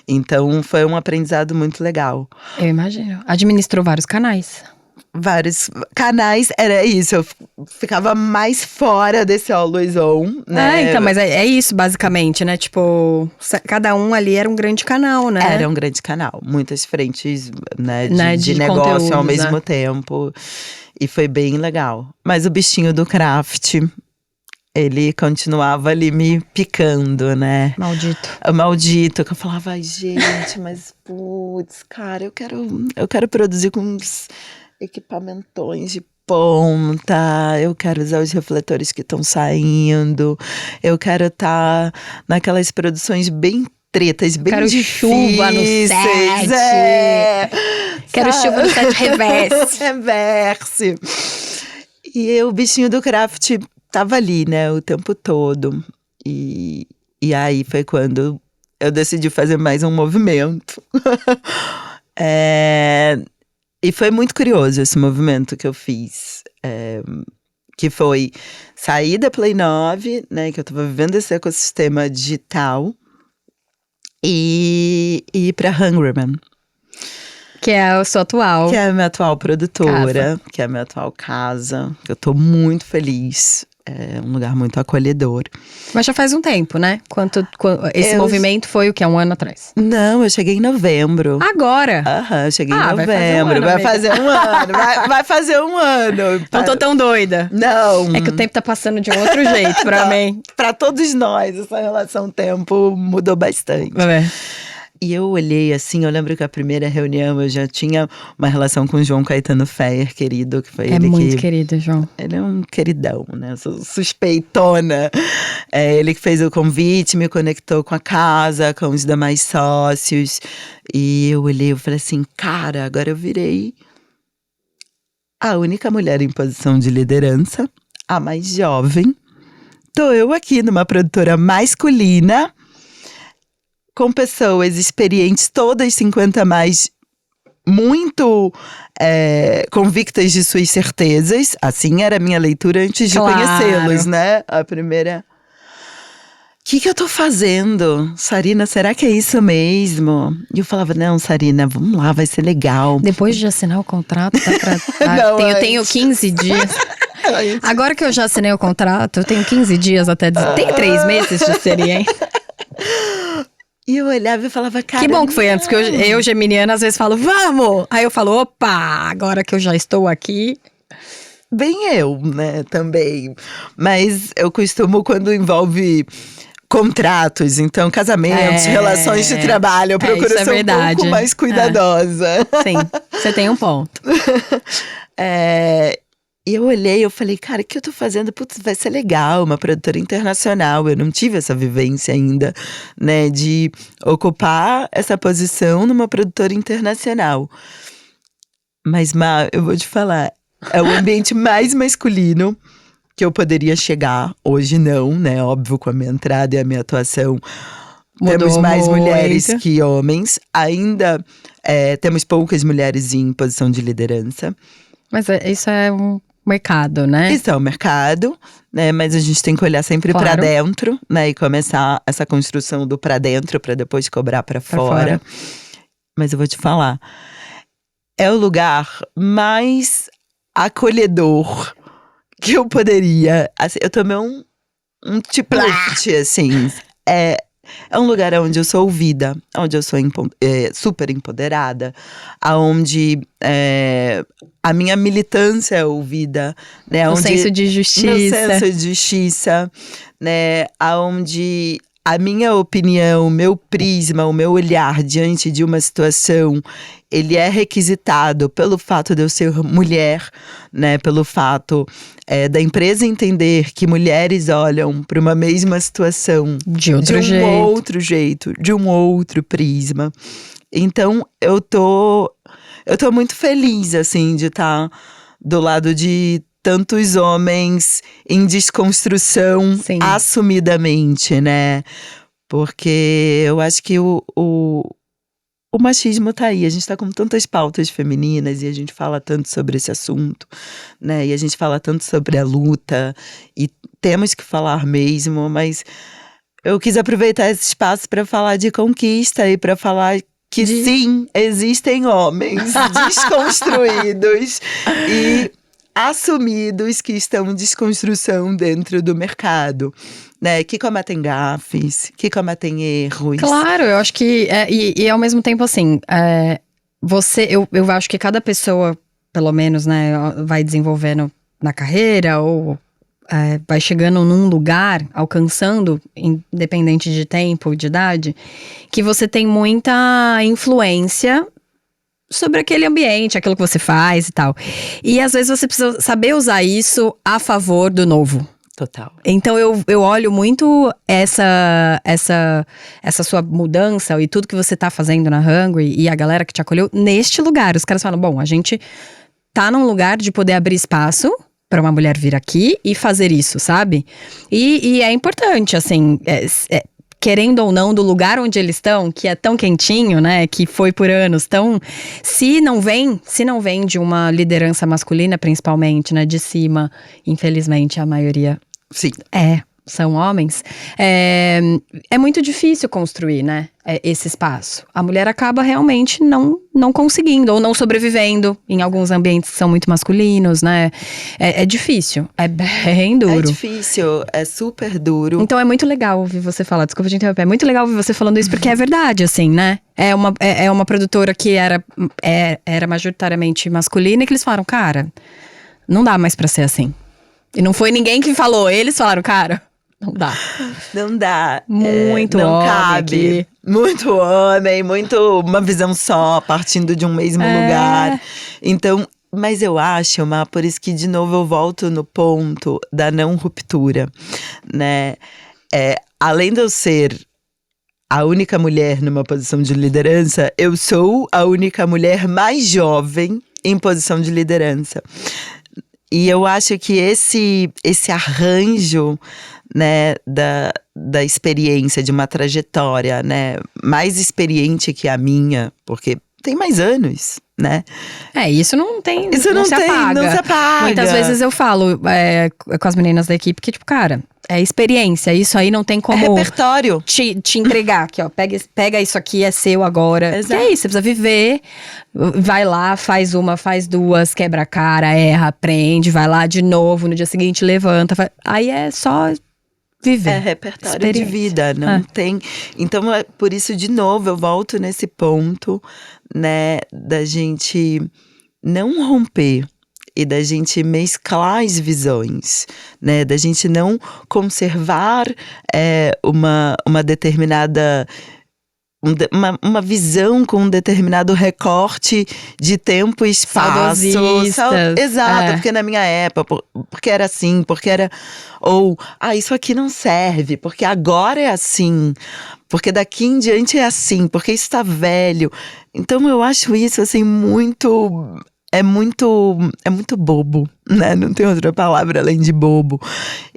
Então, foi um aprendizado muito legal. Eu imagino. Administrou vários canais. Vários canais, era isso. Eu ficava mais fora desse Always On, né? Então, mas é isso, basicamente, né? Tipo, cada um ali era um grande canal, né? Era um grande canal. Muitas frentes, né, de negócio ao mesmo tempo. E foi bem legal. Mas o bichinho do craft, ele continuava ali me picando, né? Maldito. Maldito, que eu falava, ai, gente, mas putz, cara, eu quero produzir com uns equipamentos de ponta, eu quero usar os refletores que estão saindo, eu quero estar naquelas produções bem tretas, bem quero difíceis. Chuva no set. Quero chuva no set reverse. Reverse. E o bichinho do craft tava ali, né, o tempo todo. E aí foi quando eu decidi fazer mais um movimento. E foi muito curioso esse movimento que eu fiz. Que foi sair da Play 9, né, que eu tava vivendo esse ecossistema digital. E ir pra Hungry Man. Que é a sua atual. Que é a minha atual produtora, que é a minha atual casa. Eu tô muito feliz. É um lugar muito acolhedor. Mas já faz um tempo, né? Esse movimento foi o quê? 1 ano atrás? Não, eu cheguei em novembro. Agora? Eu cheguei em novembro. Vai fazer um ano. Vai fazer um ano. Não tô tão doida. Não. É que o tempo tá passando de um outro jeito pra mim. Pra todos nós, essa relação tempo mudou bastante. E eu olhei assim, eu lembro que a primeira reunião eu já tinha uma relação com o João Caetano Feyer, querido, que foi ele que… É muito querido, João. Ele é um queridão, né? Eu sou suspeitona. Ele que fez o convite, me conectou com a casa, com os demais sócios. E eu olhei e falei assim, cara, agora eu virei a única mulher em posição de liderança, a mais jovem. Tô eu aqui numa produtora masculina, com pessoas experientes, todas 50 mais, muito convictas de suas certezas. Assim era a minha leitura antes de conhecê-los, né? A primeira… O que eu tô fazendo? Sarina, será que é isso mesmo? E eu falava, não, Sarina, vamos lá, vai ser legal. Depois de assinar o contrato, dá pra… Não, eu tenho 15 dias… Agora que eu já assinei o contrato, eu tenho 15 dias até… Tem 3 meses de experiência. E eu olhava e falava, cara… Que bom que foi antes, que eu geminiana, às vezes falo, vamos! Aí eu falo, opa, agora que eu já estou aqui… Bem eu, né, também. Mas eu costumo, quando envolve contratos, então casamentos, relações de trabalho, eu procuro ser um pouco mais cuidadosa. Sim, você tem um ponto. E eu olhei, eu falei, cara, o que eu tô fazendo? Putz, vai ser legal, uma produtora internacional. Eu não tive essa vivência ainda, né, de ocupar essa posição numa produtora internacional. Mas, Má, eu vou te falar, é o ambiente mais masculino que eu poderia chegar. Hoje não, né, óbvio, com a minha entrada e a minha atuação. Temos mais mulheres que homens. Ainda temos poucas mulheres em posição de liderança. Mas isso é um mercado, né? Isso é um mercado, né? Mas a gente tem que olhar sempre pra dentro, né? E começar essa construção do pra dentro pra depois cobrar pra fora. Mas eu vou te falar, é o lugar mais acolhedor que eu poderia… Assim, eu tomei um tiplete, assim. É um lugar onde eu sou ouvida, onde eu sou super empoderada, onde a minha militância é ouvida, né? O senso de justiça. Meu senso de justiça, né? Onde a minha opinião, o meu prisma, o meu olhar diante de uma situação, ele é requisitado pelo fato de eu ser mulher, né? Pelo fato da empresa entender que mulheres olham para uma mesma situação de outro jeito, de um outro prisma. Então, eu tô muito feliz, assim, de estar do lado de tantos homens em desconstrução. Sim. Assumidamente, né? Porque eu acho que o machismo tá aí. A gente tá com tantas pautas femininas e a gente fala tanto sobre esse assunto, né? E a gente fala tanto sobre a luta e temos que falar mesmo, mas eu quis aproveitar esse espaço para falar de conquista e para falar que sim, existem homens desconstruídos e assumidos que estão em desconstrução dentro do mercado, né? Que cometem gafes, que cometem erros. Claro, eu acho que… E ao mesmo tempo, assim… eu acho que cada pessoa, pelo menos, né, vai desenvolvendo na carreira ou vai chegando num lugar, alcançando, independente de tempo, de idade, que você tem muita influência sobre aquele ambiente, aquilo que você faz e tal. E às vezes você precisa saber usar isso a favor do novo. Total. Então eu olho muito essa sua mudança e tudo que você tá fazendo na Hungry e a galera que te acolheu neste lugar. Os caras falam, bom, a gente tá num lugar de poder abrir espaço pra uma mulher vir aqui e fazer isso, sabe? E é importante, assim… querendo ou não, do lugar onde eles estão, que é tão quentinho, né, que foi por anos tão… Se não vem de uma liderança masculina, principalmente, né, de cima, infelizmente, a maioria… Sim. são homens, é muito difícil construir, né, esse espaço. A mulher acaba realmente não conseguindo, ou não sobrevivendo em alguns ambientes que são muito masculinos, né? É difícil, é bem duro. É difícil, é super duro. Então é muito legal ouvir você falar, desculpa te interromper, é muito legal ouvir você falando isso, porque é verdade, assim, né? É uma produtora que era majoritariamente masculina e que eles falaram, cara, não dá mais pra ser assim. E não foi ninguém que falou, eles falaram, cara, não dá. Não dá. Muito não homem cabe. aqui. Muito homem, muito uma visão só, partindo de um mesmo lugar. Então, mas eu acho, por isso que de novo eu volto no ponto da não ruptura, né? Além de eu ser a única mulher numa posição de liderança, eu sou a única mulher mais jovem em posição de liderança. E eu acho que esse arranjo, né, da experiência, de uma trajetória, né, mais experiente que a minha, porque tem mais anos, né? Isso não tem, Isso não se tem, apaga. não se apaga. Muitas vezes eu falo com as meninas da equipe que, tipo, cara, é experiência, isso aí não tem como… É repertório. Te entregar aqui, ó, pega isso aqui, é seu agora. Exato. Que é isso, você precisa viver, vai lá, faz uma, faz duas, quebra a cara, erra, aprende, vai lá de novo, no dia seguinte levanta, aí é só viver. É repertório de vida, não tem… Então, por isso, de novo, eu volto nesse ponto, né, da gente não romper e da gente mesclar as visões, né, da gente não conservar uma determinada… Uma visão com um determinado recorte de tempo e espaço. Exato, porque na minha época, porque era assim, porque era… Ou, isso aqui não serve, porque agora é assim, porque daqui em diante é assim, porque isso tá velho. Então eu acho isso, assim, muito… É muito bobo, né? Não tem outra palavra além de bobo.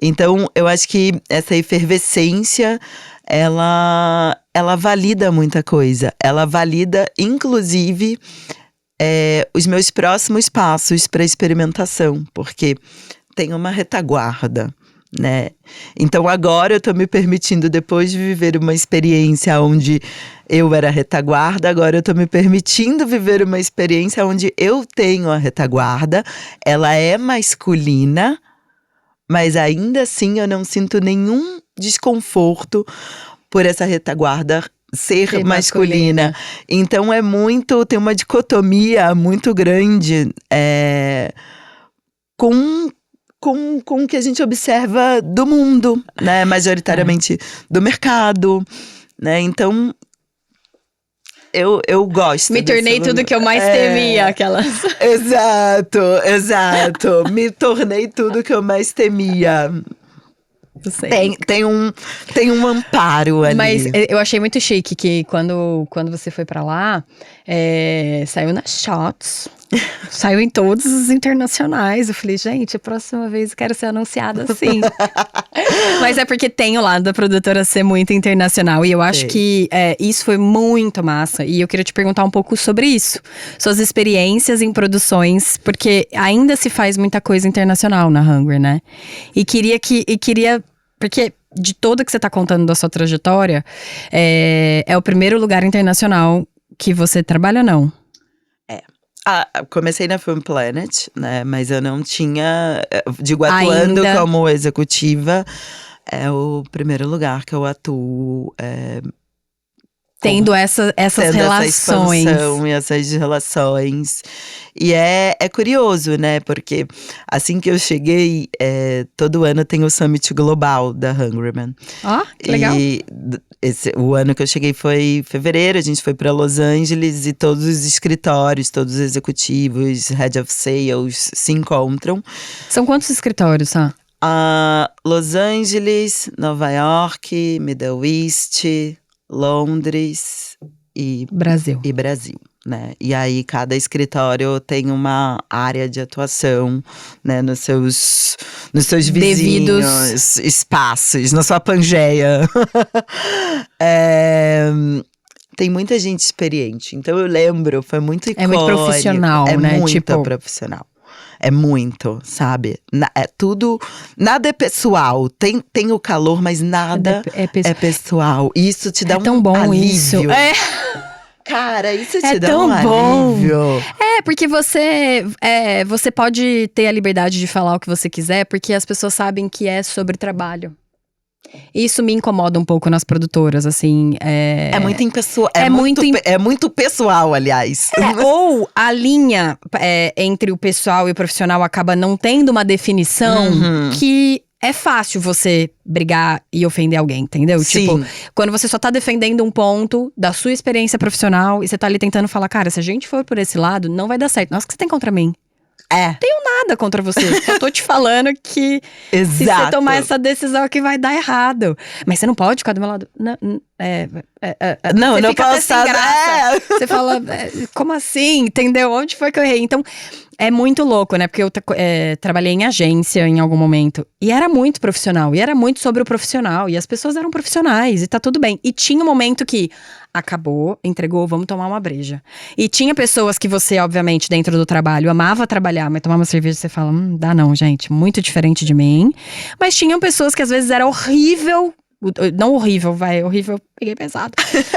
Então, eu acho que essa efervescência, ela valida muita coisa. Ela valida, inclusive, os meus próximos passos para experimentação. Porque tem uma retaguarda, né? Então, agora eu tô me permitindo, depois de viver uma experiência onde eu era retaguarda, agora eu tô me permitindo viver uma experiência onde eu tenho a retaguarda, ela é masculina, mas ainda assim eu não sinto nenhum desconforto por essa retaguarda ser masculina. Então tem uma dicotomia muito grande com o que a gente observa do mundo, né? Majoritariamente do mercado, né? Então, eu gosto. Me tornei tudo que eu mais temia, aquelas… Exato. Me tornei tudo que eu mais temia. Tem um amparo ali. Mas eu achei muito chique que quando você foi pra lá, saiu nas Shots, saiu em todos os internacionais. Eu falei, gente, a próxima vez eu quero ser anunciada assim. Mas é porque tem o lado da produtora ser muito internacional. E eu acho que isso foi muito massa. E eu queria te perguntar um pouco sobre isso. Suas experiências em produções, porque ainda se faz muita coisa internacional na Hungry, né? E queria porque de toda que você tá contando da sua trajetória, é o primeiro lugar internacional que você trabalha, não? Comecei na Film Planet, né? Mas eu não tinha… Digo, atuando como executiva, é o primeiro lugar que eu atuo. Tendo essas relações. Essa expansão e essas relações. E é curioso, né? Porque assim que eu cheguei, todo ano tem o Summit Global da Hungryman. Que legal. E o ano que eu cheguei foi em fevereiro, a gente foi para Los Angeles e todos os escritórios, todos os executivos, Head of Sales se encontram. São quantos escritórios, Los Angeles, Nova York, Middle East, Londres e Brasil, né? E aí cada escritório tem uma área de atuação, né, nos seus vizinhos espaços, na sua Pangeia. Tem muita gente experiente, então eu lembro, foi muito icônico. É muito profissional, né? Muito profissional. É muito, sabe? É tudo… Nada é pessoal. Tem o calor, mas nada é pessoal. E isso te dá um tão bom alívio. isso. Cara, isso É te dá tão um bom. alívio. Porque você pode ter a liberdade de falar o que você quiser, porque as pessoas sabem que é sobre trabalho. Isso me incomoda um pouco nas produtoras, assim. É muito impessoal. É muito pessoal, aliás. Ou a linha entre o pessoal e o profissional acaba não tendo uma definição que é fácil você brigar e ofender alguém, entendeu? Sim. Tipo, quando você só tá defendendo um ponto da sua experiência profissional e você tá ali tentando falar, cara, se a gente for por esse lado, não vai dar certo. Nossa, o que você tem contra mim? Tenho nada contra você. Só tô te falando que se você tomar essa decisão aqui vai dar errado. Mas você não pode ficar do meu lado. Não não posso sem graça. Você fala, como assim? Entendeu? Onde foi que eu errei? Então, é muito louco, né? Porque eu trabalhei em agência em algum momento. E era muito profissional. E era muito sobre o profissional. E as pessoas eram profissionais. E tá tudo bem. E tinha um momento que acabou, entregou, vamos tomar uma breja. E tinha pessoas que você, obviamente, dentro do trabalho, amava trabalhar, mas tomar uma cerveja você fala, dá não, gente. Muito diferente de mim. Mas tinham pessoas que às vezes era horrível. Não horrível, horrível, peguei pesado.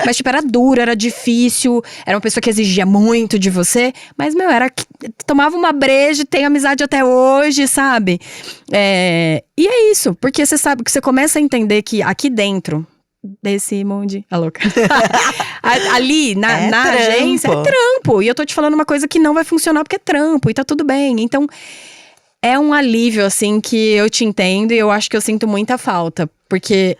Mas tipo, era duro, era difícil. Era uma pessoa que exigia muito de você. Mas, tomava uma breja, tem amizade até hoje, sabe? E é isso, porque você sabe que você começa a entender que aqui dentro desse mundo, a louca. Ali, na agência, é trampo. E eu tô te falando uma coisa que não vai funcionar porque é trampo, e tá tudo bem. Então, é um alívio, assim, que eu te entendo e eu acho que eu sinto muita falta. Porque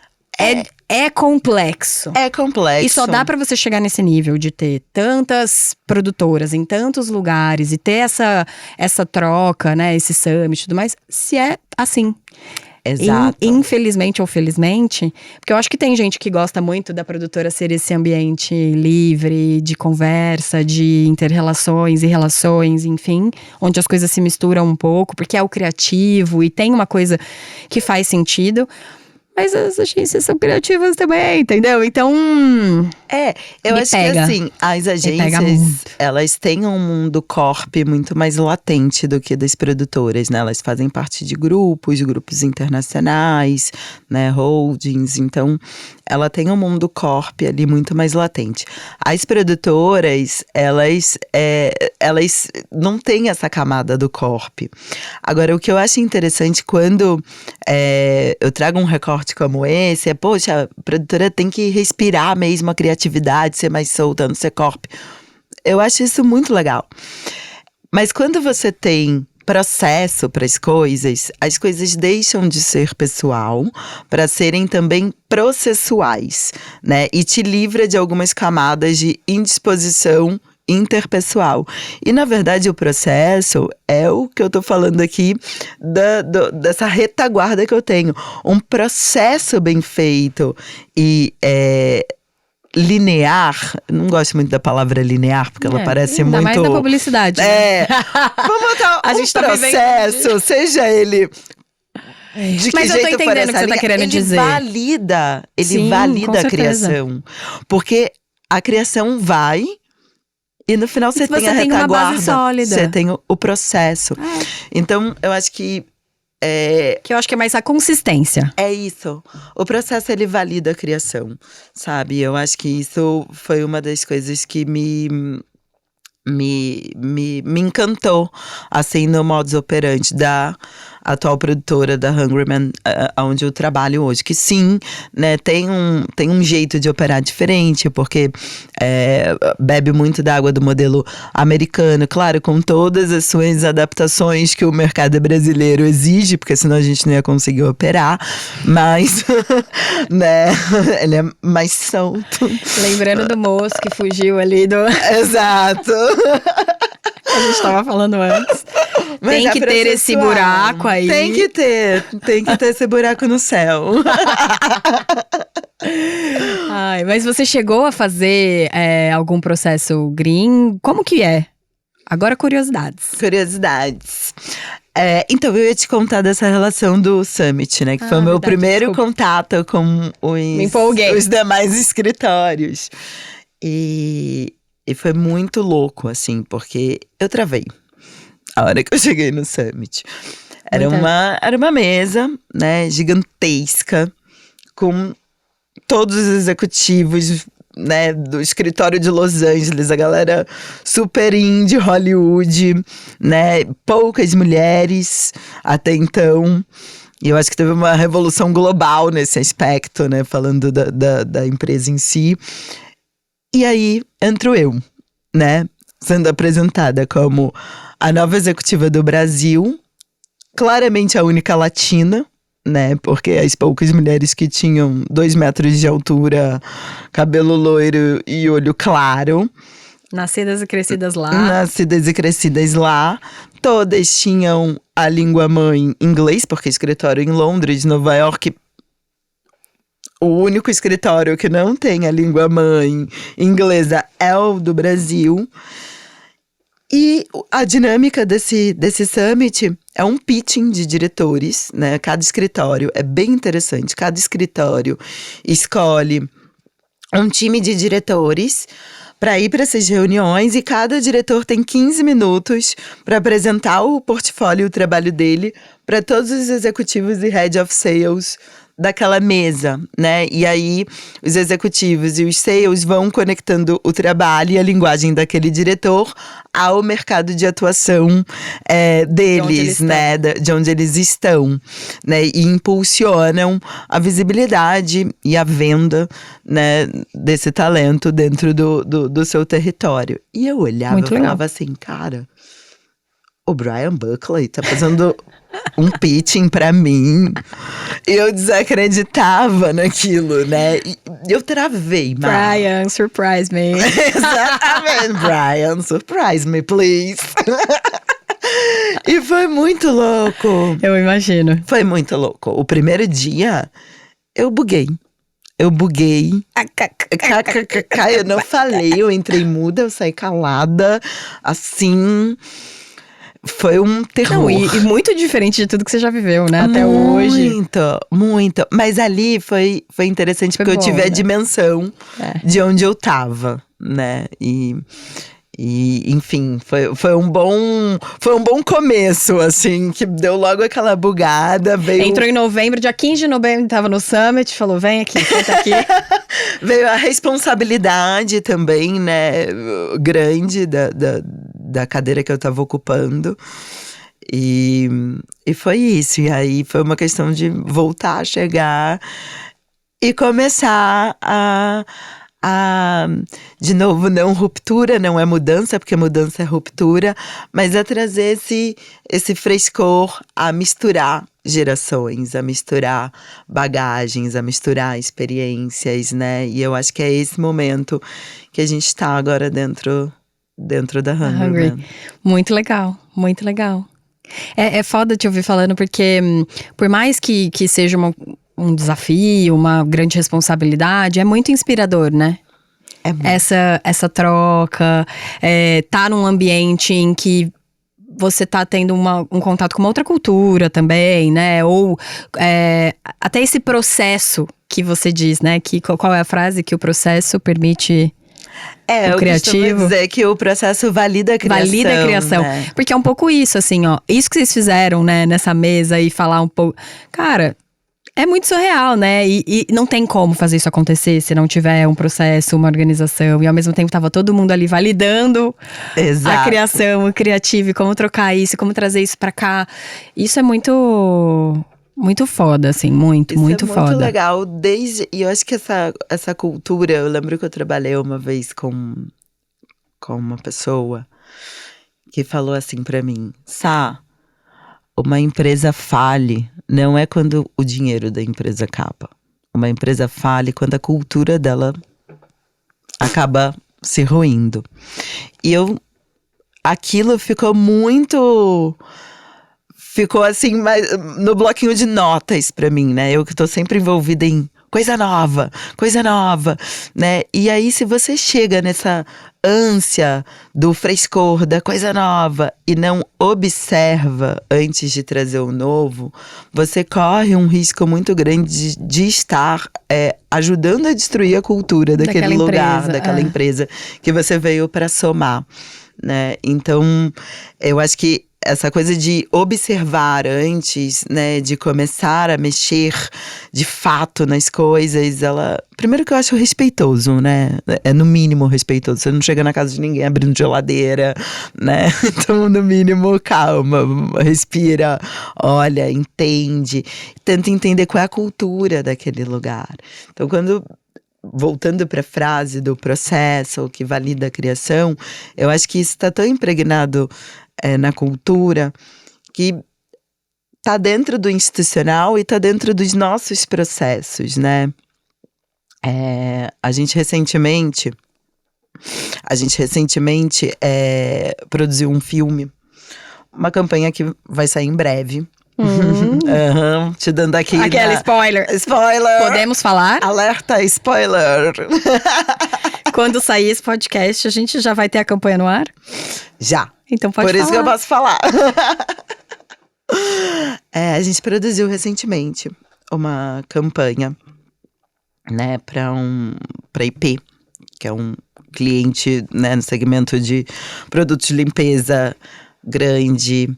é complexo. É complexo. E só dá pra você chegar nesse nível de ter tantas produtoras em tantos lugares e ter essa troca, né? Esse summit e tudo mais, se é assim. Exato. Infelizmente ou felizmente, porque eu acho que tem gente que gosta muito da produtora ser esse ambiente livre, de conversa, de inter-relações e relações, enfim, onde as coisas se misturam um pouco, porque é o criativo e tem uma coisa que faz sentido. Mas as agências são criativas também, entendeu? Então, eu acho que assim, as agências, elas têm um mundo corp muito mais latente do que das produtoras, né? Elas fazem parte de grupos internacionais, né? Holdings, então ela tem um mundo corp ali muito mais latente. As produtoras, elas não têm essa camada do corp. Agora, o que eu acho interessante quando eu trago um recorte como esse, poxa, a produtora tem que respirar mesmo a criatividade, ser mais solta, não ser corp. Eu acho isso muito legal. Mas quando você tem processo para as coisas deixam de ser pessoal para serem também processuais, né? E te livra de algumas camadas de indisposição interpessoal. E, na verdade, o processo é o que eu tô falando aqui dessa retaguarda que eu tenho. Um processo bem feito e linear, não gosto muito da palavra linear, porque ela parece muito… Ainda mais da publicidade. Vamos botar processo, seja ele… De Mas que eu tô jeito for entendendo o que você tá querendo dizer. Ele valida a criação. Porque a criação vai… E no final você tem a retaguarda, uma base sólida. Você tem o processo. Então, eu acho que… Que eu acho que é mais a consistência. É isso. O processo, ele valida a criação, sabe? Eu acho que isso foi uma das coisas que me encantou, assim, no modus operandi da atual produtora da Hungryman, onde eu trabalho hoje. Que sim, né, tem um jeito de operar diferente, porque bebe muito da água do modelo americano, claro, com todas as suas adaptações que o mercado brasileiro exige, porque senão a gente não ia conseguir operar, mas, né, ele é mais solto. Lembrando do moço que fugiu ali do… Exato. A gente tava falando antes. Mas tem que ter esse buraco aí. Tem que ter esse buraco no céu. Mas você chegou a fazer algum processo green? Como que é? Agora curiosidades. Então, eu ia te contar dessa relação do Summit, né? Que foi o meu primeiro contato com os demais escritórios. E foi muito louco, assim, porque eu travei. a hora que eu cheguei no Summit. Era uma mesa, né, gigantesca, com todos os executivos, né, do escritório de Los Angeles, a galera super indie, Hollywood, né, poucas mulheres até então. E eu acho que teve uma revolução global nesse aspecto, né, falando da empresa em si. E aí, entro eu, né, sendo apresentada como a nova executiva do Brasil, claramente a única latina, né? Porque as poucas mulheres que tinham 2 metros de altura, cabelo loiro e olho claro. Nascidas e crescidas lá. Nascidas e crescidas lá. Todas tinham a língua mãe inglês, porque escritório em Londres, Nova York. O único escritório que não tem a língua mãe inglesa é o do Brasil. E a dinâmica desse summit é um pitching de diretores, né? Cada escritório é bem interessante. Cada escritório escolhe um time de diretores para ir para essas reuniões e cada diretor tem 15 minutos para apresentar o portfólio e o trabalho dele para todos os executivos e head of sales daquela mesa, né? E aí, os executivos e os sales vão conectando o trabalho e a linguagem daquele diretor ao mercado de atuação deles, né? De onde eles estão, né? E impulsionam a visibilidade e a venda, né? Desse talento dentro do seu território. E eu olhava e falava assim, cara, o Brian Buckley tá fazendo um pitching pra mim. Eu desacreditava naquilo, né? E eu travei, mano. Brian, surprise me. Exatamente, Brian, surprise me, please. E foi muito louco. Eu imagino. Foi muito louco. O primeiro dia, eu buguei. Eu não falei, eu entrei muda, eu saí calada, assim. Foi um terror. Não, e muito diferente de tudo que você já viveu, né? Até hoje. Muito. Mas ali foi interessante porque eu tive a dimensão de onde eu tava, né? E enfim, foi um bom começo, assim, que deu logo aquela bugada. Entrou em novembro, dia 15 de novembro, tava no Summit, falou, vem aqui, senta aqui. Veio a responsabilidade também, né, grande da cadeira que eu tava ocupando. E foi isso. E aí foi uma questão de voltar a chegar e começar a de novo, não ruptura, não é mudança, porque mudança é ruptura, mas a trazer esse frescor, a misturar gerações, a misturar bagagens, a misturar experiências, né? E eu acho que é esse momento que a gente tá agora dentro da Hungry. Muito legal, muito legal. É foda te ouvir falando, porque por mais que seja um desafio, uma grande responsabilidade, é muito inspirador, né? É muito. Essa troca, tá num ambiente em que você tá tendo um contato com uma outra cultura também, né? Ou até esse processo que você diz, né? Qual é a frase? Que o processo permite o criativo. Eu dizer que o processo valida a criação. Valida a criação. Né? Porque é um pouco isso, assim, ó. Isso que vocês fizeram, né, nessa mesa e falar um pouco. Cara, é muito surreal, né? E não tem como fazer isso acontecer se não tiver um processo, uma organização. E ao mesmo tempo tava todo mundo ali validando a criação, o criativo, e como trocar isso, como trazer isso pra cá. Isso é muito foda, assim, muito foda. Isso é muito legal, e eu acho que essa cultura, eu lembro que eu trabalhei uma vez com uma pessoa que falou assim pra mim, Sá, uma empresa fale não é quando o dinheiro da empresa acaba. Uma empresa fale quando a cultura dela acaba se ruindo. E aquilo ficou assim, no bloquinho de notas pra mim, né? Eu que tô sempre envolvida em coisa nova, né? E aí, se você chega nessa ânsia do frescor, da coisa nova, e não observa antes de trazer o novo, você corre um risco muito grande de estar ajudando a destruir a cultura daquele lugar, daquela empresa que você veio para somar, né? Então, eu acho que essa coisa de observar antes, né, de começar a mexer de fato nas coisas, primeiro que eu acho respeitoso, né, é no mínimo respeitoso, você não chega na casa de ninguém abrindo geladeira, né, então no mínimo calma, respira, olha, entende, tenta entender qual é a cultura daquele lugar. Então voltando para a frase do processo que valida a criação, eu acho que isso está tão impregnado na cultura, que tá dentro do institucional e tá dentro dos nossos processos, né? A gente recentemente produziu um filme, uma campanha que vai sair em breve. Te dando aqui aquela spoiler. Podemos falar? Alerta, spoiler. Quando sair esse podcast, a gente já vai ter a campanha no ar? Já. Então pode falar. Por isso que eu posso falar. A gente produziu recentemente uma campanha, né, para IP, que é um cliente, né, no segmento de produtos de limpeza grande,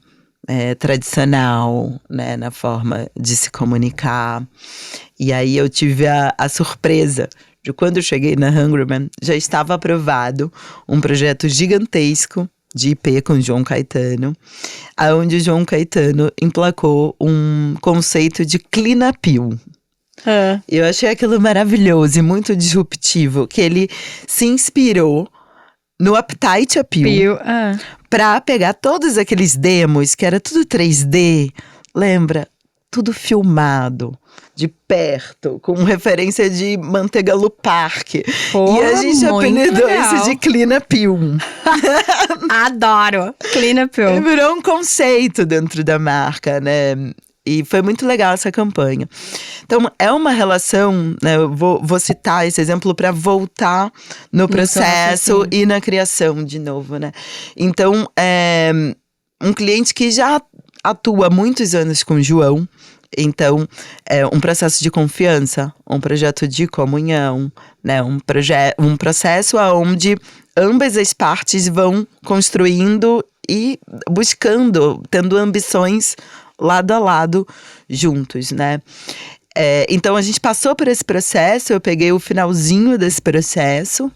tradicional, né, na forma de se comunicar. E aí eu tive a surpresa de quando eu cheguei na Hungryman, já estava aprovado um projeto gigantesco de IP com o João Caetano, onde o João Caetano emplacou um conceito de clean appeal. Eu achei aquilo maravilhoso e muito disruptivo, que ele se inspirou no Appetite Appeal pra pegar todos aqueles demos, que era tudo 3D, lembra? Tudo filmado, de perto, com referência de Manteiga Lu Park. E a gente apelidou isso de Clean Appeal. Adoro! Clean Appeal. Virou um conceito dentro da marca, né? E foi muito legal essa campanha. Então, é uma relação, né? Eu vou citar esse exemplo para voltar no processo e na criação de novo, né? Então, um cliente que já atua há muitos anos com o João. Então, é um processo de confiança, um projeto de comunhão, né? Um processo onde ambas as partes vão construindo e buscando, tendo ambições lado a lado, juntos, né? Então, a gente passou por esse processo, eu peguei o finalzinho desse processo,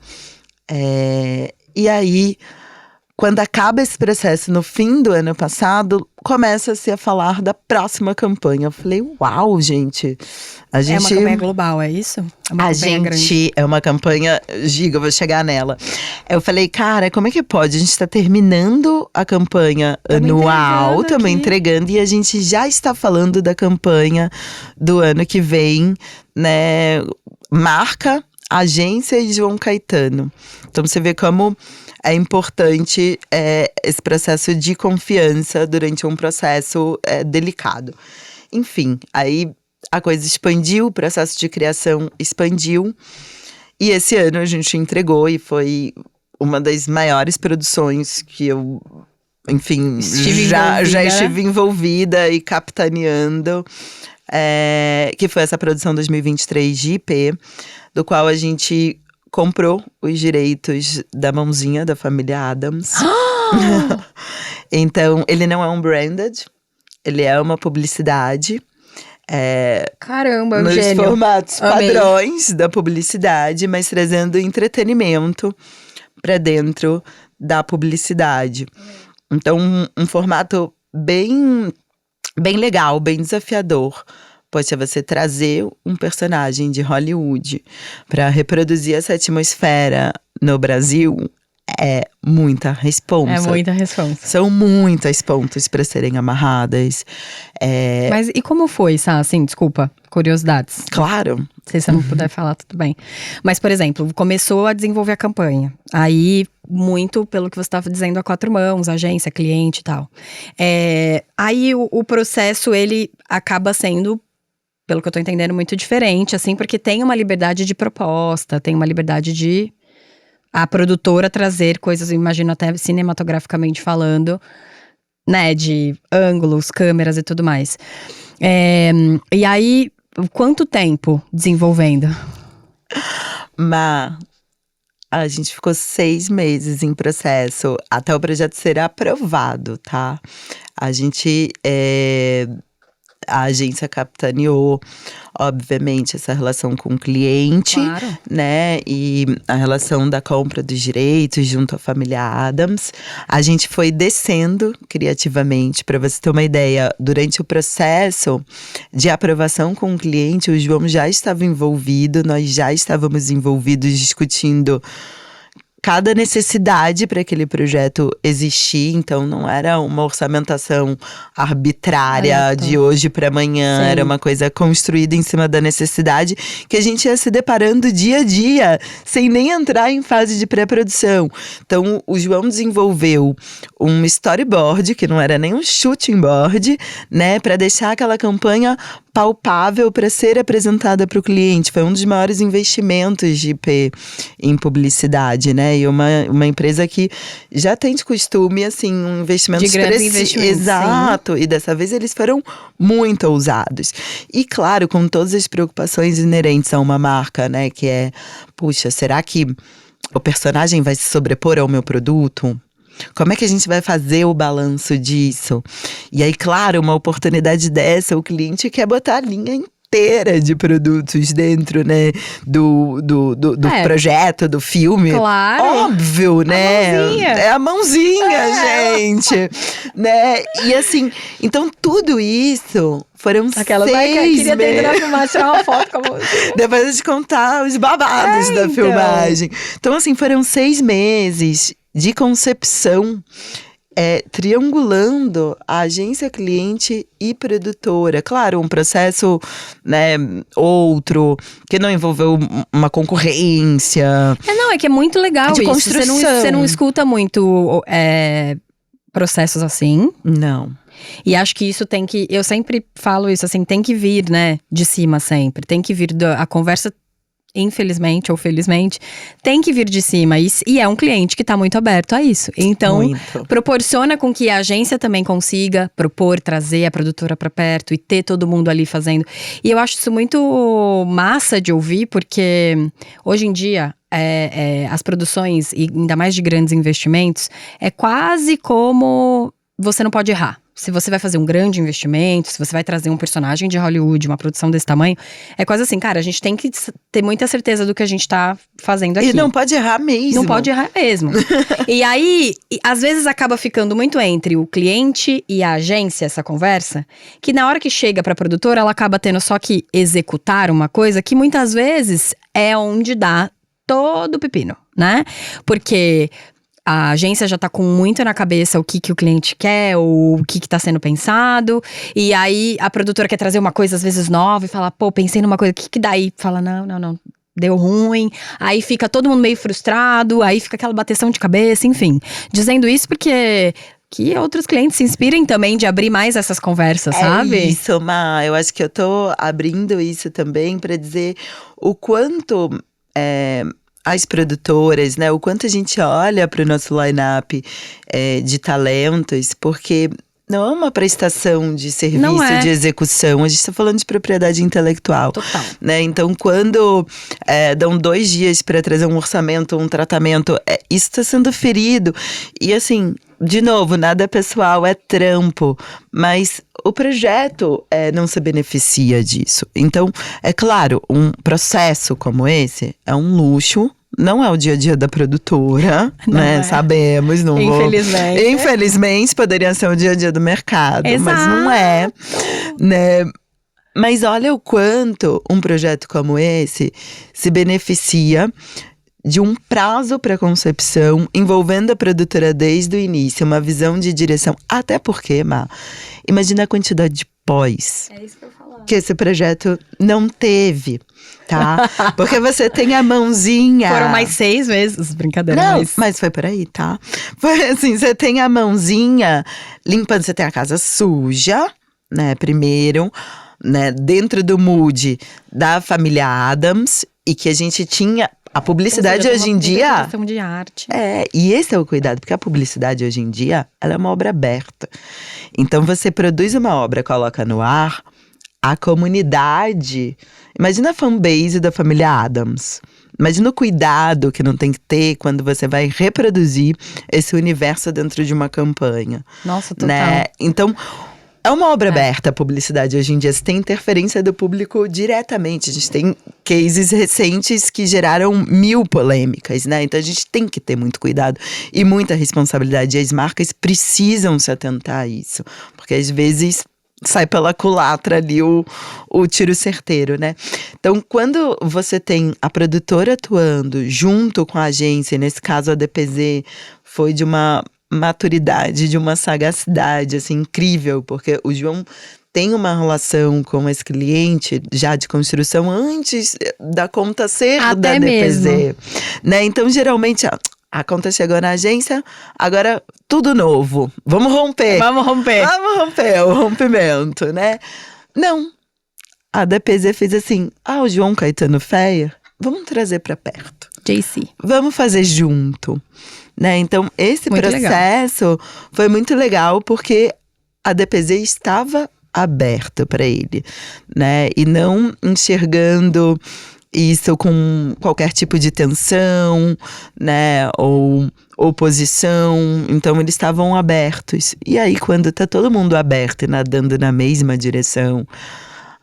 e aí, quando acaba esse processo no fim do ano passado, começa-se a falar da próxima campanha. Eu falei, uau, gente. É uma campanha global, é isso? É uma campanha grande. É uma campanha giga, eu vou chegar nela. Eu falei, cara, como é que pode? A gente tá terminando a campanha anual, estamos entregando, e a gente já está falando da campanha do ano que vem, né? Marca, agência e João Caetano. Então você vê como é importante esse processo de confiança durante um processo delicado. Enfim, aí a coisa expandiu, o processo de criação expandiu. E esse ano a gente entregou e foi uma das maiores produções que eu, enfim, já estive envolvida e capitaneando. Que foi essa produção 2023 de IP, do qual a gente comprou os direitos da mãozinha da família Adams. Então, ele não é um branded, ele é uma publicidade. Caramba, nos gênio. Formatos padrões da publicidade, mas trazendo entretenimento para dentro da publicidade. Então, um formato bem legal, bem desafiador. Poxa, você trazer um personagem de Hollywood para reproduzir essa atmosfera no Brasil é muita responsa. É muita responsa. São muitas pontas para serem amarradas. Mas e como foi, Sá? Assim, desculpa, curiosidades. Claro. Se você não puder falar, tudo bem. Mas, por exemplo, começou a desenvolver a campanha. Aí, muito pelo que você estava dizendo, a quatro mãos, agência, cliente e tal. Aí, o processo, ele acaba sendo, pelo que eu tô entendendo, muito diferente, assim, porque tem uma liberdade de proposta, tem uma liberdade de a produtora trazer coisas, eu imagino até cinematograficamente falando, né, de ângulos, câmeras e tudo mais. E aí, quanto tempo desenvolvendo? A gente ficou 6 meses em processo até o projeto ser aprovado, tá? A gente, a agência capitaneou, obviamente, essa relação com o cliente, Claro. né? E a relação da compra dos direitos junto à família Adams. A gente foi descendo criativamente, para você ter uma ideia, durante o processo de aprovação com o cliente, o João já estava envolvido, nós já estávamos envolvidos discutindo cada necessidade para aquele projeto existir, então não era uma orçamentação arbitrária de hoje para amanhã, Sim. era uma coisa construída em cima da necessidade que a gente ia se deparando dia a dia, sem nem entrar em fase de pré-produção. Então o João desenvolveu um storyboard, que não era nem um shooting board, né, para deixar aquela campanha palpável para ser apresentada para o cliente. Foi um dos maiores investimentos de IP em publicidade, né? E uma empresa que já tem de costume, assim, um investimento de grandes investimentos. Exato. Sim. E dessa vez eles foram muito ousados. E claro, com todas as preocupações inerentes a uma marca, né? Que é, puxa, será que o personagem vai se sobrepor ao meu produto? Como é que a gente vai fazer o balanço disso? E aí, claro, uma oportunidade dessa, o cliente quer botar a linha inteira de produtos dentro, né, do projeto, do filme. Claro. Óbvio, né? A mãozinha. É a mãozinha, gente. Né? E assim, então tudo isso foram Aquela 6 vai que queria meses. ter que filmar, tirar uma foto com a mãozinha. Depois eu te contar os babados da então. filmagem. Então, assim, foram 6 meses de concepção, triangulando a agência cliente e produtora. Claro, um processo, né, outro, que não envolveu uma concorrência. Não, é que é muito legal de isso. construção. Você não escuta muito processos assim. Não. E acho que isso tem que… Eu sempre falo isso, assim, tem que vir, né, de cima sempre. Tem que vir a conversa… Infelizmente ou felizmente, tem que vir de cima. E é um cliente que está muito aberto a isso. Então, proporciona com que a agência também consiga propor, trazer a produtora para perto e ter todo mundo ali fazendo. E eu acho isso muito massa de ouvir, porque hoje em dia… as produções, e ainda mais de grandes investimentos, é quase como você não pode errar. Se você vai fazer um grande investimento, se você vai trazer um personagem de Hollywood, uma produção desse tamanho, é quase assim, cara, a gente tem que ter muita certeza do que a gente tá fazendo aqui. E não pode errar mesmo. Não pode errar mesmo. E aí, às vezes acaba ficando muito entre o cliente e a agência, essa conversa, que na hora que chega pra produtora, ela acaba tendo só que executar uma coisa que muitas vezes é onde dá todo o pepino, né? Porque a agência já tá com muito na cabeça o que o cliente quer, ou o que tá sendo pensado. E aí, a produtora quer trazer uma coisa, às vezes, nova. E fala, pô, pensei numa coisa, o que daí? Fala, não, deu ruim. Aí fica todo mundo meio frustrado. Aí fica aquela bateção de cabeça, enfim. Dizendo isso porque… que outros clientes se inspirem também de abrir mais essas conversas, sabe? Isso, Má. Eu acho que eu tô abrindo isso também pra dizer o quanto… as produtoras, né? O quanto a gente olha para o nosso line-up de talentos, porque não é uma prestação de serviço, de execução. A gente está falando de propriedade intelectual. Total. Né? Então, quando dão 2 dias para trazer um orçamento, um tratamento, isso está sendo ferido. E assim, de novo, nada pessoal, é trampo. Mas o projeto não se beneficia disso. Então, é claro, um processo como esse é um luxo. Não é o dia a dia da produtora, né? Sabemos, não Infelizmente. vou… Infelizmente, poderia ser o dia a dia do mercado, Exato. Mas não é, né? Mas olha o quanto um projeto como esse se beneficia de um prazo para concepção, envolvendo a produtora desde o início, uma visão de direção. Até porque, Má, imagina a quantidade de pós. É isso que eu falar. Que esse projeto não teve, tá? Porque você tem a mãozinha… Foram mais 6 meses, brincadeira. Não, mas foi por aí, tá? Foi assim, você tem a mãozinha limpando, você tem a casa suja, né, primeiro, né, dentro do mood da família Adams, e que a gente tinha… A publicidade hoje em dia… Questão de arte. E esse é o cuidado, porque a publicidade hoje em dia, ela é uma obra aberta. Então você produz uma obra, coloca no ar… A comunidade, imagina a fanbase da família Adams, Imagina o cuidado que não tem que ter quando você vai reproduzir esse universo dentro de uma campanha. Nossa, total. Né? Então, é uma obra aberta a publicidade hoje em dia. Você tem interferência do público diretamente. A gente tem cases recentes que geraram 1000 polêmicas, né? Então a gente tem que ter muito cuidado e muita responsabilidade. E as marcas precisam se atentar a isso. Porque às vezes sai pela culatra ali o tiro certeiro, né? Então, quando você tem a produtora atuando junto com a agência, e nesse caso a DPZ foi de uma maturidade, de uma sagacidade, assim, incrível, porque o João tem uma relação com esse cliente já de construção antes da conta ser da DPZ, mesmo. Né? Então, geralmente, a conta chegou na agência, agora tudo novo. Vamos romper. Vamos romper, o rompimento, né? Não. A DPZ fez assim, o João Caetano Feia, vamos trazer pra perto. JC. Vamos fazer junto. Né? Então, esse muito processo legal. Foi muito legal porque a DPZ estava aberta para ele, né? E não enxergando isso com qualquer tipo de tensão, né? Ou oposição. Então, eles estavam abertos. E aí, quando tá todo mundo aberto e nadando na mesma direção,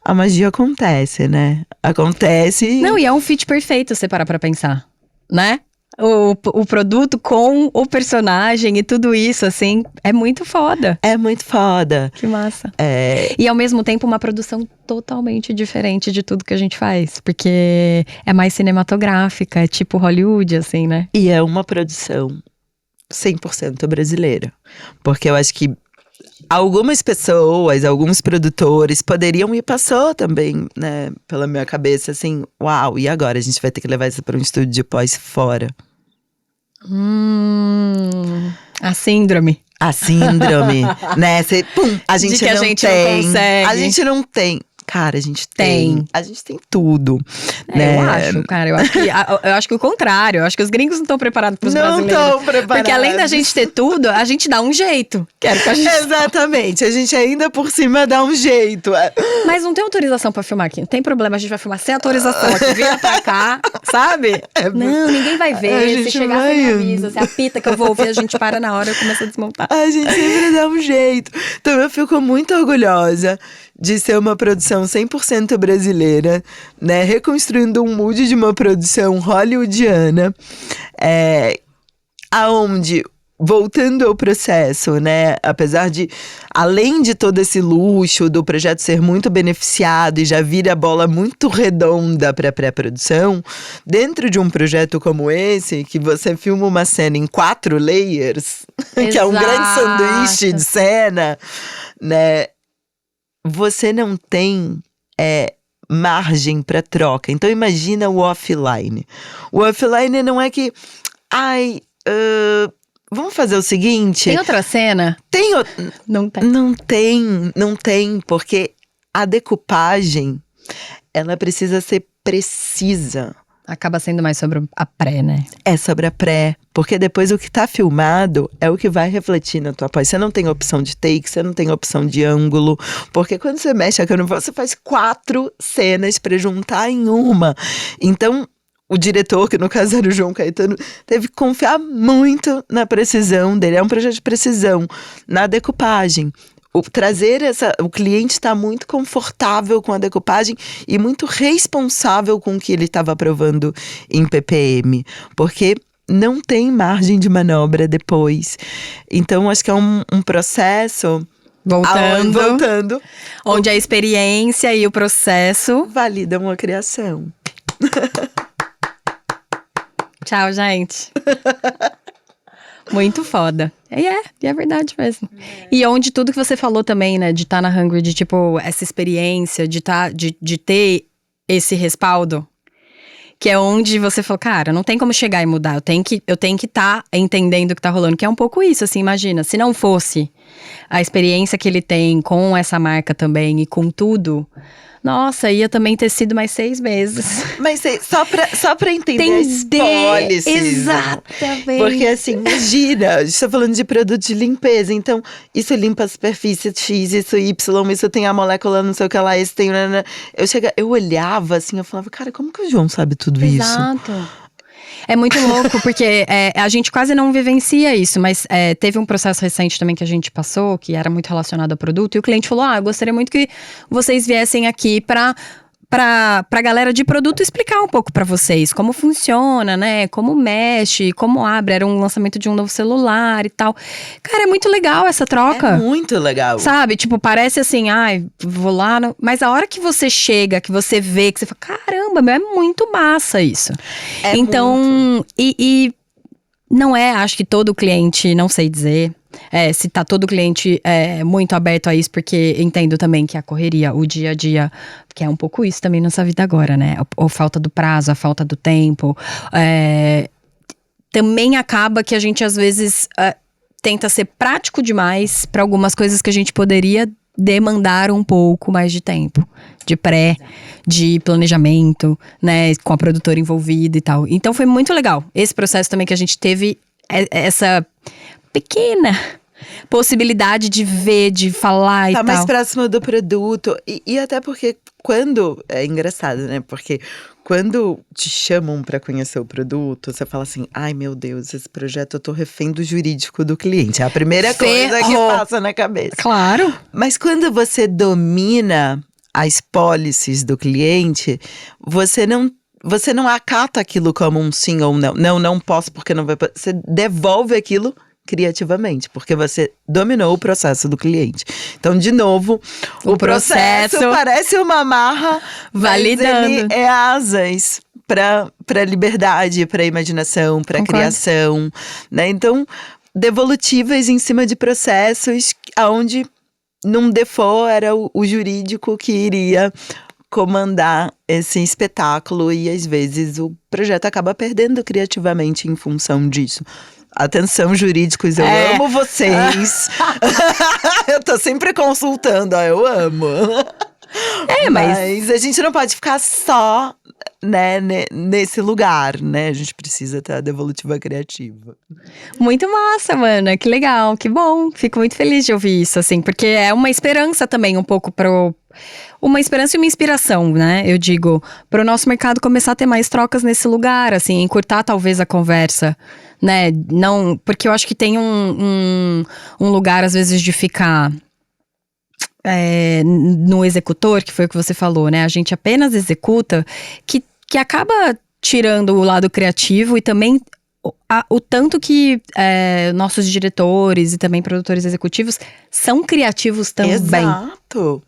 a magia acontece, né? Acontece. Não, e é um fit perfeito, você parar pra pensar, né? O produto com o personagem e tudo isso, assim, é muito foda. É muito foda. Que massa. E ao mesmo tempo uma produção totalmente diferente de tudo que a gente faz. Porque é mais cinematográfica, é tipo Hollywood, assim, né? E é uma produção 100% brasileira. Porque eu acho que algumas pessoas, alguns produtores poderiam, e passou também, né, pela minha cabeça, assim, uau, e agora? A gente vai ter que levar isso para um estúdio de pós fora. A síndrome. A síndrome, né? A gente de que não a gente tem. Não consegue. A gente não tem. Cara, a gente tem. A gente tem tudo. Né? Eu acho, cara. Eu acho que o contrário. Eu acho que os gringos não estão preparados para os brasileiros. Não estão preparados. Porque além da gente ter tudo, a gente dá um jeito. Exatamente. A gente ainda por cima dá um jeito. Mas não tem autorização pra filmar aqui. Não tem problema, a gente vai filmar sem autorização aqui. Vira pra cá, sabe? Não, ninguém vai ver. Se chegar, você me avisa. Se apita que eu vou ouvir, a gente para na hora e eu começo a desmontar. A gente sempre dá um jeito. Então eu fico muito orgulhosa de ser uma produção 100% brasileira, né? Reconstruindo um mood de uma produção hollywoodiana, aonde, voltando ao processo, né? Apesar de, além de todo esse luxo do projeto ser muito beneficiado e já vira a bola muito redonda para pré-produção, dentro de um projeto como esse, que você filma uma cena em 4 layers, que é um grande sanduíche de cena, né? Você não tem margem para troca. Então imagina o offline. O offline não é que, vamos fazer o seguinte. Tem outra cena? Não tem. Não tem, porque a decupagem, ela precisa ser precisa. Acaba sendo mais sobre a pré, né? É sobre a pré. Porque depois o que tá filmado é o que vai refletir na tua pós. Você não tem opção de take, você não tem opção de ângulo. Porque quando você mexe a câmera, você faz 4 cenas pra juntar em uma. Então, o diretor, que no caso era o João Caetano, teve que confiar muito na precisão dele. É um projeto de precisão, na decupagem. O cliente está muito confortável com a decupagem e muito responsável com o que ele estava aprovando em PPM, porque não tem margem de manobra depois. Então, acho que é um processo… Voltando. Onde a experiência e o processo… validam a criação. Tchau, gente. Muito foda. É verdade mesmo. E onde tudo que você falou também, né, de estar na Hungry, de tipo, essa experiência, de ter esse respaldo, que é onde você falou, cara, não tem como chegar e mudar, eu tenho que estar entendendo o que tá rolando, que é um pouco isso, assim, imagina, se não fosse a experiência que ele tem com essa marca também e com tudo, Nossa, ia também ter sido mais 6 meses. Mas só pra entender as policies. Exatamente. Porque assim, imagina, a gente tá falando de produto de limpeza. Então, isso limpa a superfície X, isso Y, isso tem a molécula não sei o que lá, isso tem… Eu olhava assim, eu falava, cara, como que o João sabe tudo isso? Exato. É muito louco, porque a gente quase não vivencia isso, mas teve um processo recente também que a gente passou, que era muito relacionado ao produto, e o cliente falou, eu gostaria muito que vocês viessem aqui pra galera de produto explicar um pouco pra vocês como funciona, né? Como mexe, como abre. Era um lançamento de um novo celular e tal. Cara, é muito legal essa troca. É muito legal. Sabe? Tipo, parece assim, vou lá. Mas a hora que você chega, que você vê, que você fala, caramba, meu, é muito massa isso. Então, muito. E não acho que todo cliente, não sei dizer… se tá todo cliente muito aberto a isso, porque entendo também que a correria, o dia a dia, que é um pouco isso também nessa vida agora, né? A falta do prazo, a falta do tempo. Também acaba que a gente às vezes tenta ser prático demais para algumas coisas que a gente poderia demandar um pouco mais de tempo. De planejamento, né? Com a produtora envolvida e tal. Então foi muito legal. Esse processo também que a gente teve essa pequena possibilidade de ver, de falar e tal. Tá mais próximo do produto. E até porque quando… É engraçado, né? Porque quando te chamam pra conhecer o produto, você fala assim, ai meu Deus, esse projeto eu tô refém do jurídico do cliente. É a primeira coisa que passa na cabeça. Claro. Mas quando você domina as policies do cliente, você não acata aquilo como um sim ou não. Não posso porque não vai… Você devolve aquilo criativamente, porque você dominou o processo do cliente. Então, de novo, o processo parece uma amarra, validando. Mas ele é asas para liberdade, para imaginação, para criação, né? Então, devolutíveis em cima de processos onde, num default, era o jurídico que iria comandar esse espetáculo e às vezes o projeto acaba perdendo criativamente em função disso. Atenção, jurídicos, eu amo vocês. Eu tô sempre consultando, eu amo. Mas a gente não pode ficar só, né, nesse lugar, né? A gente precisa ter a devolutiva criativa. Muito massa, mana, que legal, que bom. Fico muito feliz de ouvir isso, assim, porque é uma esperança também um pouco uma esperança e uma inspiração, né? Eu digo, para o nosso mercado começar a ter mais trocas nesse lugar, assim, encurtar talvez a conversa, né? Não, porque eu acho que tem um lugar, às vezes, de ficar no executor, que foi o que você falou, né? A gente apenas executa, que acaba tirando o lado criativo e também o tanto que nossos diretores e também produtores executivos são criativos também. Exato.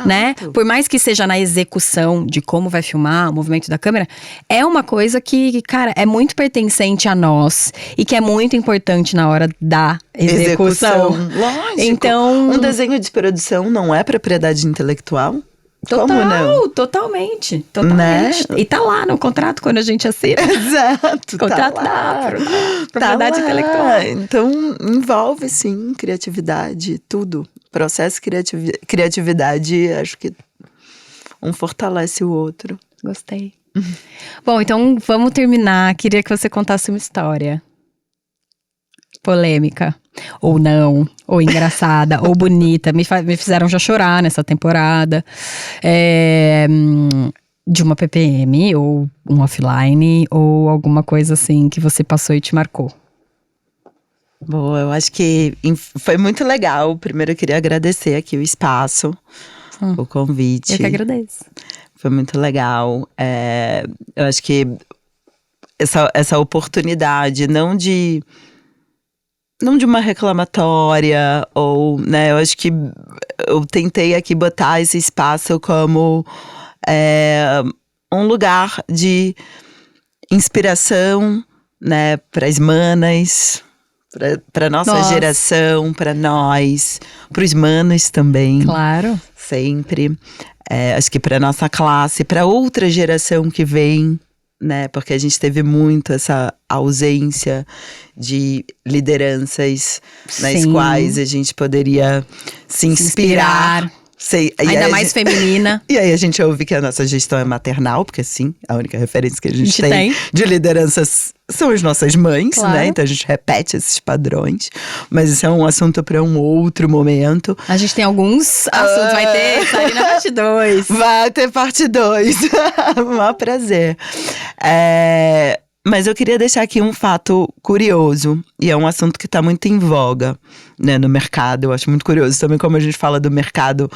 Né? Por mais que seja na execução de como vai filmar, o movimento da câmera, é uma coisa que, cara, é muito pertencente a nós e que é muito importante na hora da execução. Lógico. Então, um desenho de produção não é propriedade intelectual? Total, como não? Totalmente. Né? E tá lá no contrato quando a gente assina. Exato. Contrato da propriedade intelectual. Então, envolve sim criatividade, tudo. Processo criatividade, acho que um fortalece o outro. Gostei. Bom, então vamos terminar. Queria que você contasse uma história. Polêmica. Ou não. Ou engraçada. Ou bonita. Me fizeram já chorar nessa temporada. De uma PPM, ou um offline, ou alguma coisa assim que você passou e te marcou. Bom, eu acho que foi muito legal. Primeiro eu queria agradecer aqui o espaço, o convite. Eu que agradeço. Foi muito legal. Eu acho que essa oportunidade, não de uma reclamatória, ou, né, eu acho que eu tentei aqui botar esse espaço como um lugar de inspiração, né, para as manas, para nossa geração, para nós, para os manos também. Claro. Sempre. Acho que para nossa classe, para outra geração que vem, né? Porque a gente teve muito essa ausência de lideranças nas quais a gente poderia se inspirar. Ainda mais feminina. E aí a gente ouve que a nossa gestão é maternal, porque sim, a única referência que a gente tem de lideranças são as nossas mães, claro, né? Então a gente repete esses padrões. Mas isso é um assunto para um outro momento. A gente tem alguns assuntos, vai ter, tá aí na parte 2. Vai ter parte 2. Um prazer. Mas eu queria deixar aqui um fato curioso, e é um assunto que está muito em voga, né, no mercado. Eu acho muito curioso também como a gente fala do mercado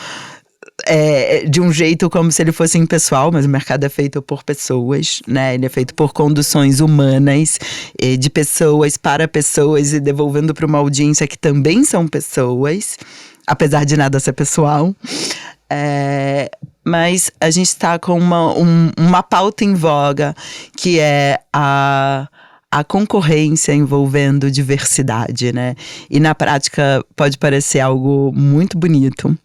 de um jeito como se ele fosse impessoal, mas o mercado é feito por pessoas, né? Ele é feito por conduções humanas, de pessoas para pessoas e devolvendo para uma audiência que também são pessoas, apesar de nada ser pessoal. Mas a gente está com uma pauta em voga, que é a concorrência envolvendo diversidade, né? E na prática pode parecer algo muito bonito.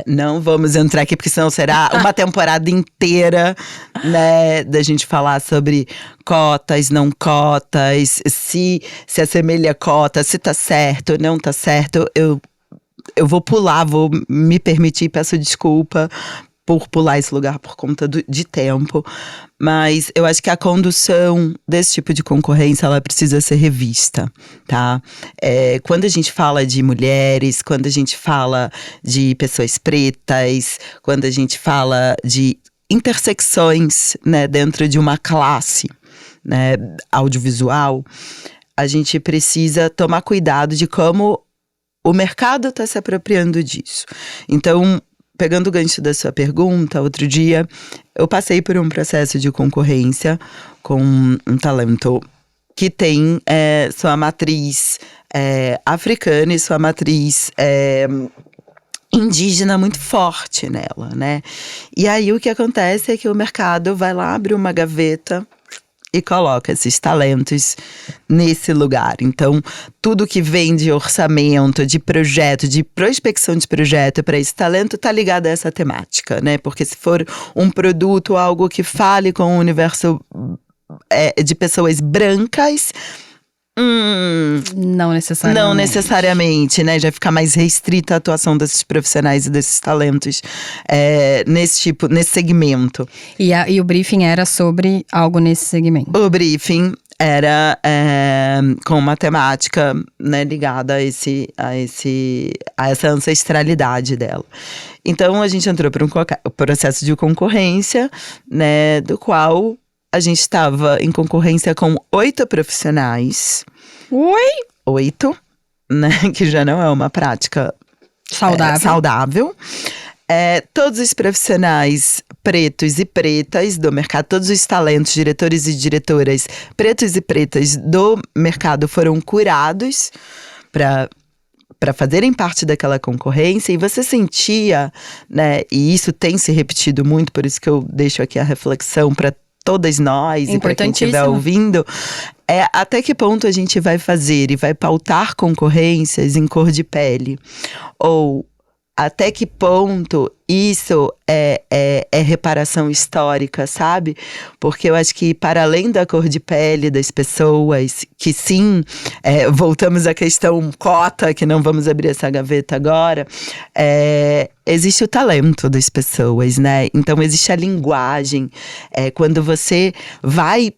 Não vamos entrar aqui, porque senão será uma temporada inteira, né, da gente falar sobre cotas, não cotas, se assemelha a cota, se tá certo, não tá certo. Eu vou pular, vou me permitir, peço desculpa por pular esse lugar por conta de tempo. Mas eu acho que a condução desse tipo de concorrência, ela precisa ser revista, tá? Quando a gente fala de mulheres, quando a gente fala de pessoas pretas, quando a gente fala de intersecções, né, dentro de uma classe, né, audiovisual, a gente precisa tomar cuidado de como o mercado está se apropriando disso. Então, pegando o gancho da sua pergunta, outro dia eu passei por um processo de concorrência com um talento que tem sua matriz africana e sua matriz indígena muito forte nela, né? E aí o que acontece é que o mercado vai lá, abre uma gaveta e coloca esses talentos nesse lugar. Então, tudo que vem de orçamento, de projeto, de prospecção de projeto para esse talento tá ligado a essa temática, né? Porque se for um produto, algo que fale com o universo de pessoas brancas, não necessariamente. Não necessariamente, né? Já fica mais restrita a atuação desses profissionais e desses talentos nesse segmento. E o briefing era sobre algo nesse segmento? O briefing era com uma temática, né, ligada a essa ancestralidade dela. Então a gente entrou para um processo de concorrência, né, do qual a gente estava em concorrência com 8 profissionais. 8, né? Que já não é uma prática saudável. Todos os profissionais pretos e pretas do mercado, todos os talentos, diretores e diretoras pretos e pretas do mercado foram curados para fazerem parte daquela concorrência, e você sentia, né? E isso tem se repetido muito, por isso que eu deixo aqui a reflexão para todas nós e para quem estiver ouvindo, até que ponto a gente vai fazer e vai pautar concorrências em cor de pele? Ou até que ponto isso é reparação histórica, sabe? Porque eu acho que para além da cor de pele das pessoas, que sim, voltamos à questão cota, que não vamos abrir essa gaveta agora, existe o talento das pessoas, né? Então existe a linguagem. Quando você vai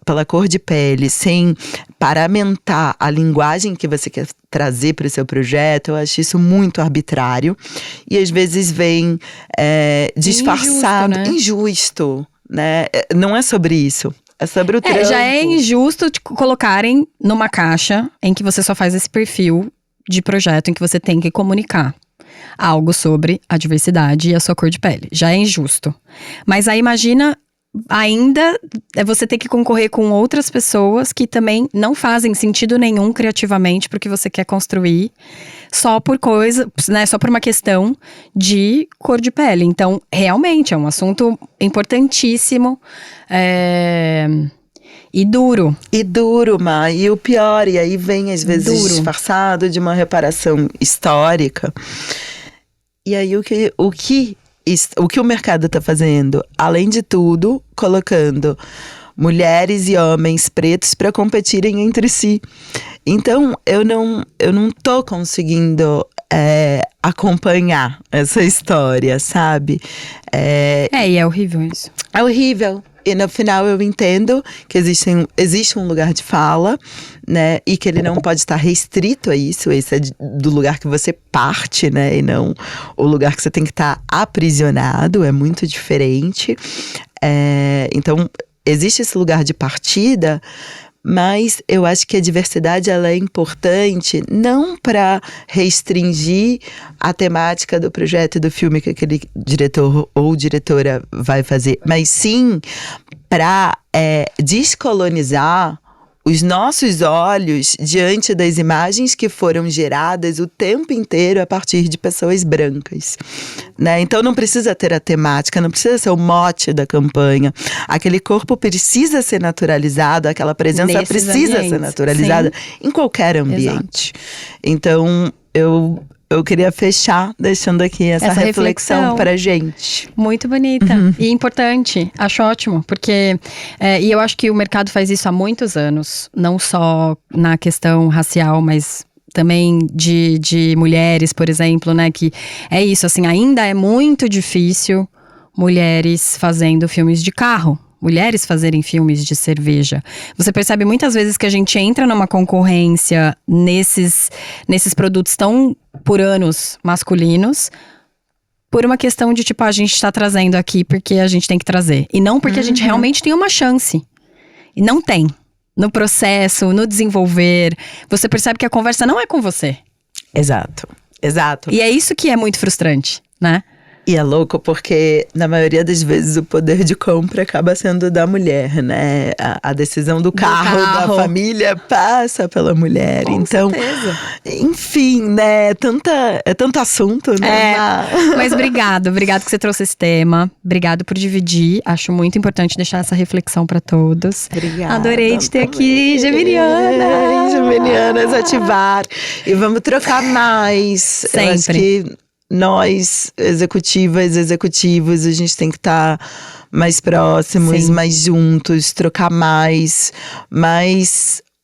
pela cor de pele, sem paramentar a linguagem que você quer trazer para o seu projeto, eu acho isso muito arbitrário. E às vezes vem disfarçado, injusto, né? Não é sobre isso. É sobre o trampo. Já é injusto te colocarem numa caixa em que você só faz esse perfil de projeto, em que você tem que comunicar algo sobre a diversidade e a sua cor de pele. Já é injusto. Mas aí imagina ainda você ter que concorrer com outras pessoas que também não fazem sentido nenhum criativamente pro que você quer construir, só por né, só por uma questão de cor de pele. Então, realmente, é um assunto importantíssimo e duro. E duro, Ma. E o pior, e aí vem às vezes disfarçado de uma reparação histórica. E aí o que o mercado está fazendo? Além de tudo, colocando mulheres e homens pretos para competirem entre si. Então, eu não tô conseguindo acompanhar essa história, sabe? E é horrível isso. É horrível. E no final eu entendo que existe um lugar de fala, né? E que ele não pode estar restrito a isso. Esse é do lugar que você parte, né? E não o lugar que você tem que estar aprisionado. É muito diferente. Então, existe esse lugar de partida, mas eu acho que a diversidade ela é importante não para restringir a temática do projeto e do filme que aquele diretor ou diretora vai fazer, mas sim para descolonizar os nossos olhos diante das imagens que foram geradas o tempo inteiro a partir de pessoas brancas, né? Então não precisa ter a temática, não precisa ser o mote da campanha. Aquele corpo precisa ser naturalizado, aquela presença precisa ser naturalizada em qualquer ambiente. Exato. Então eu queria fechar deixando aqui essa reflexão pra gente. Muito bonita e importante. Acho ótimo, porque e eu acho que o mercado faz isso há muitos anos, não só na questão racial, mas também de mulheres, por exemplo, né? Que é isso, assim, ainda é muito difícil mulheres fazendo filmes de carro. Mulheres fazerem filmes de cerveja. Você percebe muitas vezes que a gente entra numa concorrência nesses produtos tão, por anos, masculinos, por uma questão de, tipo, a gente tá trazendo aqui porque a gente tem que trazer. E não porque a gente realmente tem uma chance. E não tem. No processo, no desenvolver, você percebe que a conversa não é com você. Exato. E é isso que é muito frustrante, né? E é louco porque, na maioria das vezes, o poder de compra acaba sendo da mulher, né? A decisão do carro da família passa pela mulher. Com então, certeza. Enfim, né? É tanto assunto, né? Mas obrigado que você trouxe esse tema. Obrigado por dividir. Acho muito importante deixar essa reflexão para todos. Obrigada. Adorei te ter aqui, Geminiana. Geminianas, ativar. E vamos trocar mais. Sempre. Eu acho que nós, executivos, a gente tem que estar mais próximos, Sim. mais juntos, trocar mais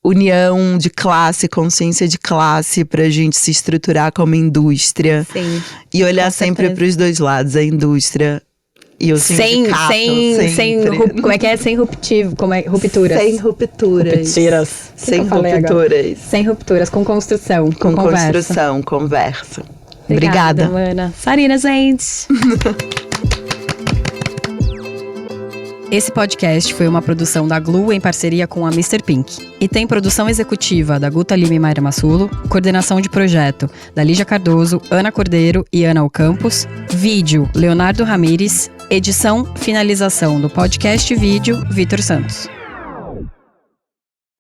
união de classe, consciência de classe, pra gente se estruturar como indústria. Sim. E olhar sempre pros dois lados, a indústria e o sindicato. Como é que é? Sem ruptivo, rupturas. Sem rupturas. Sem rupturas. Sem rupturas, com construção, com conversa. Obrigada, Mana. Sarina, gente. Esse podcast foi uma produção da Glu em parceria com a Mr. Pink. E tem produção executiva da Guta Lima e Mayra Massulo, coordenação de projeto da Lígia Cardoso, Ana Cordeiro e Ana Ocampos, vídeo Leonardo Ramires, edição, finalização do podcast vídeo Vitor Santos.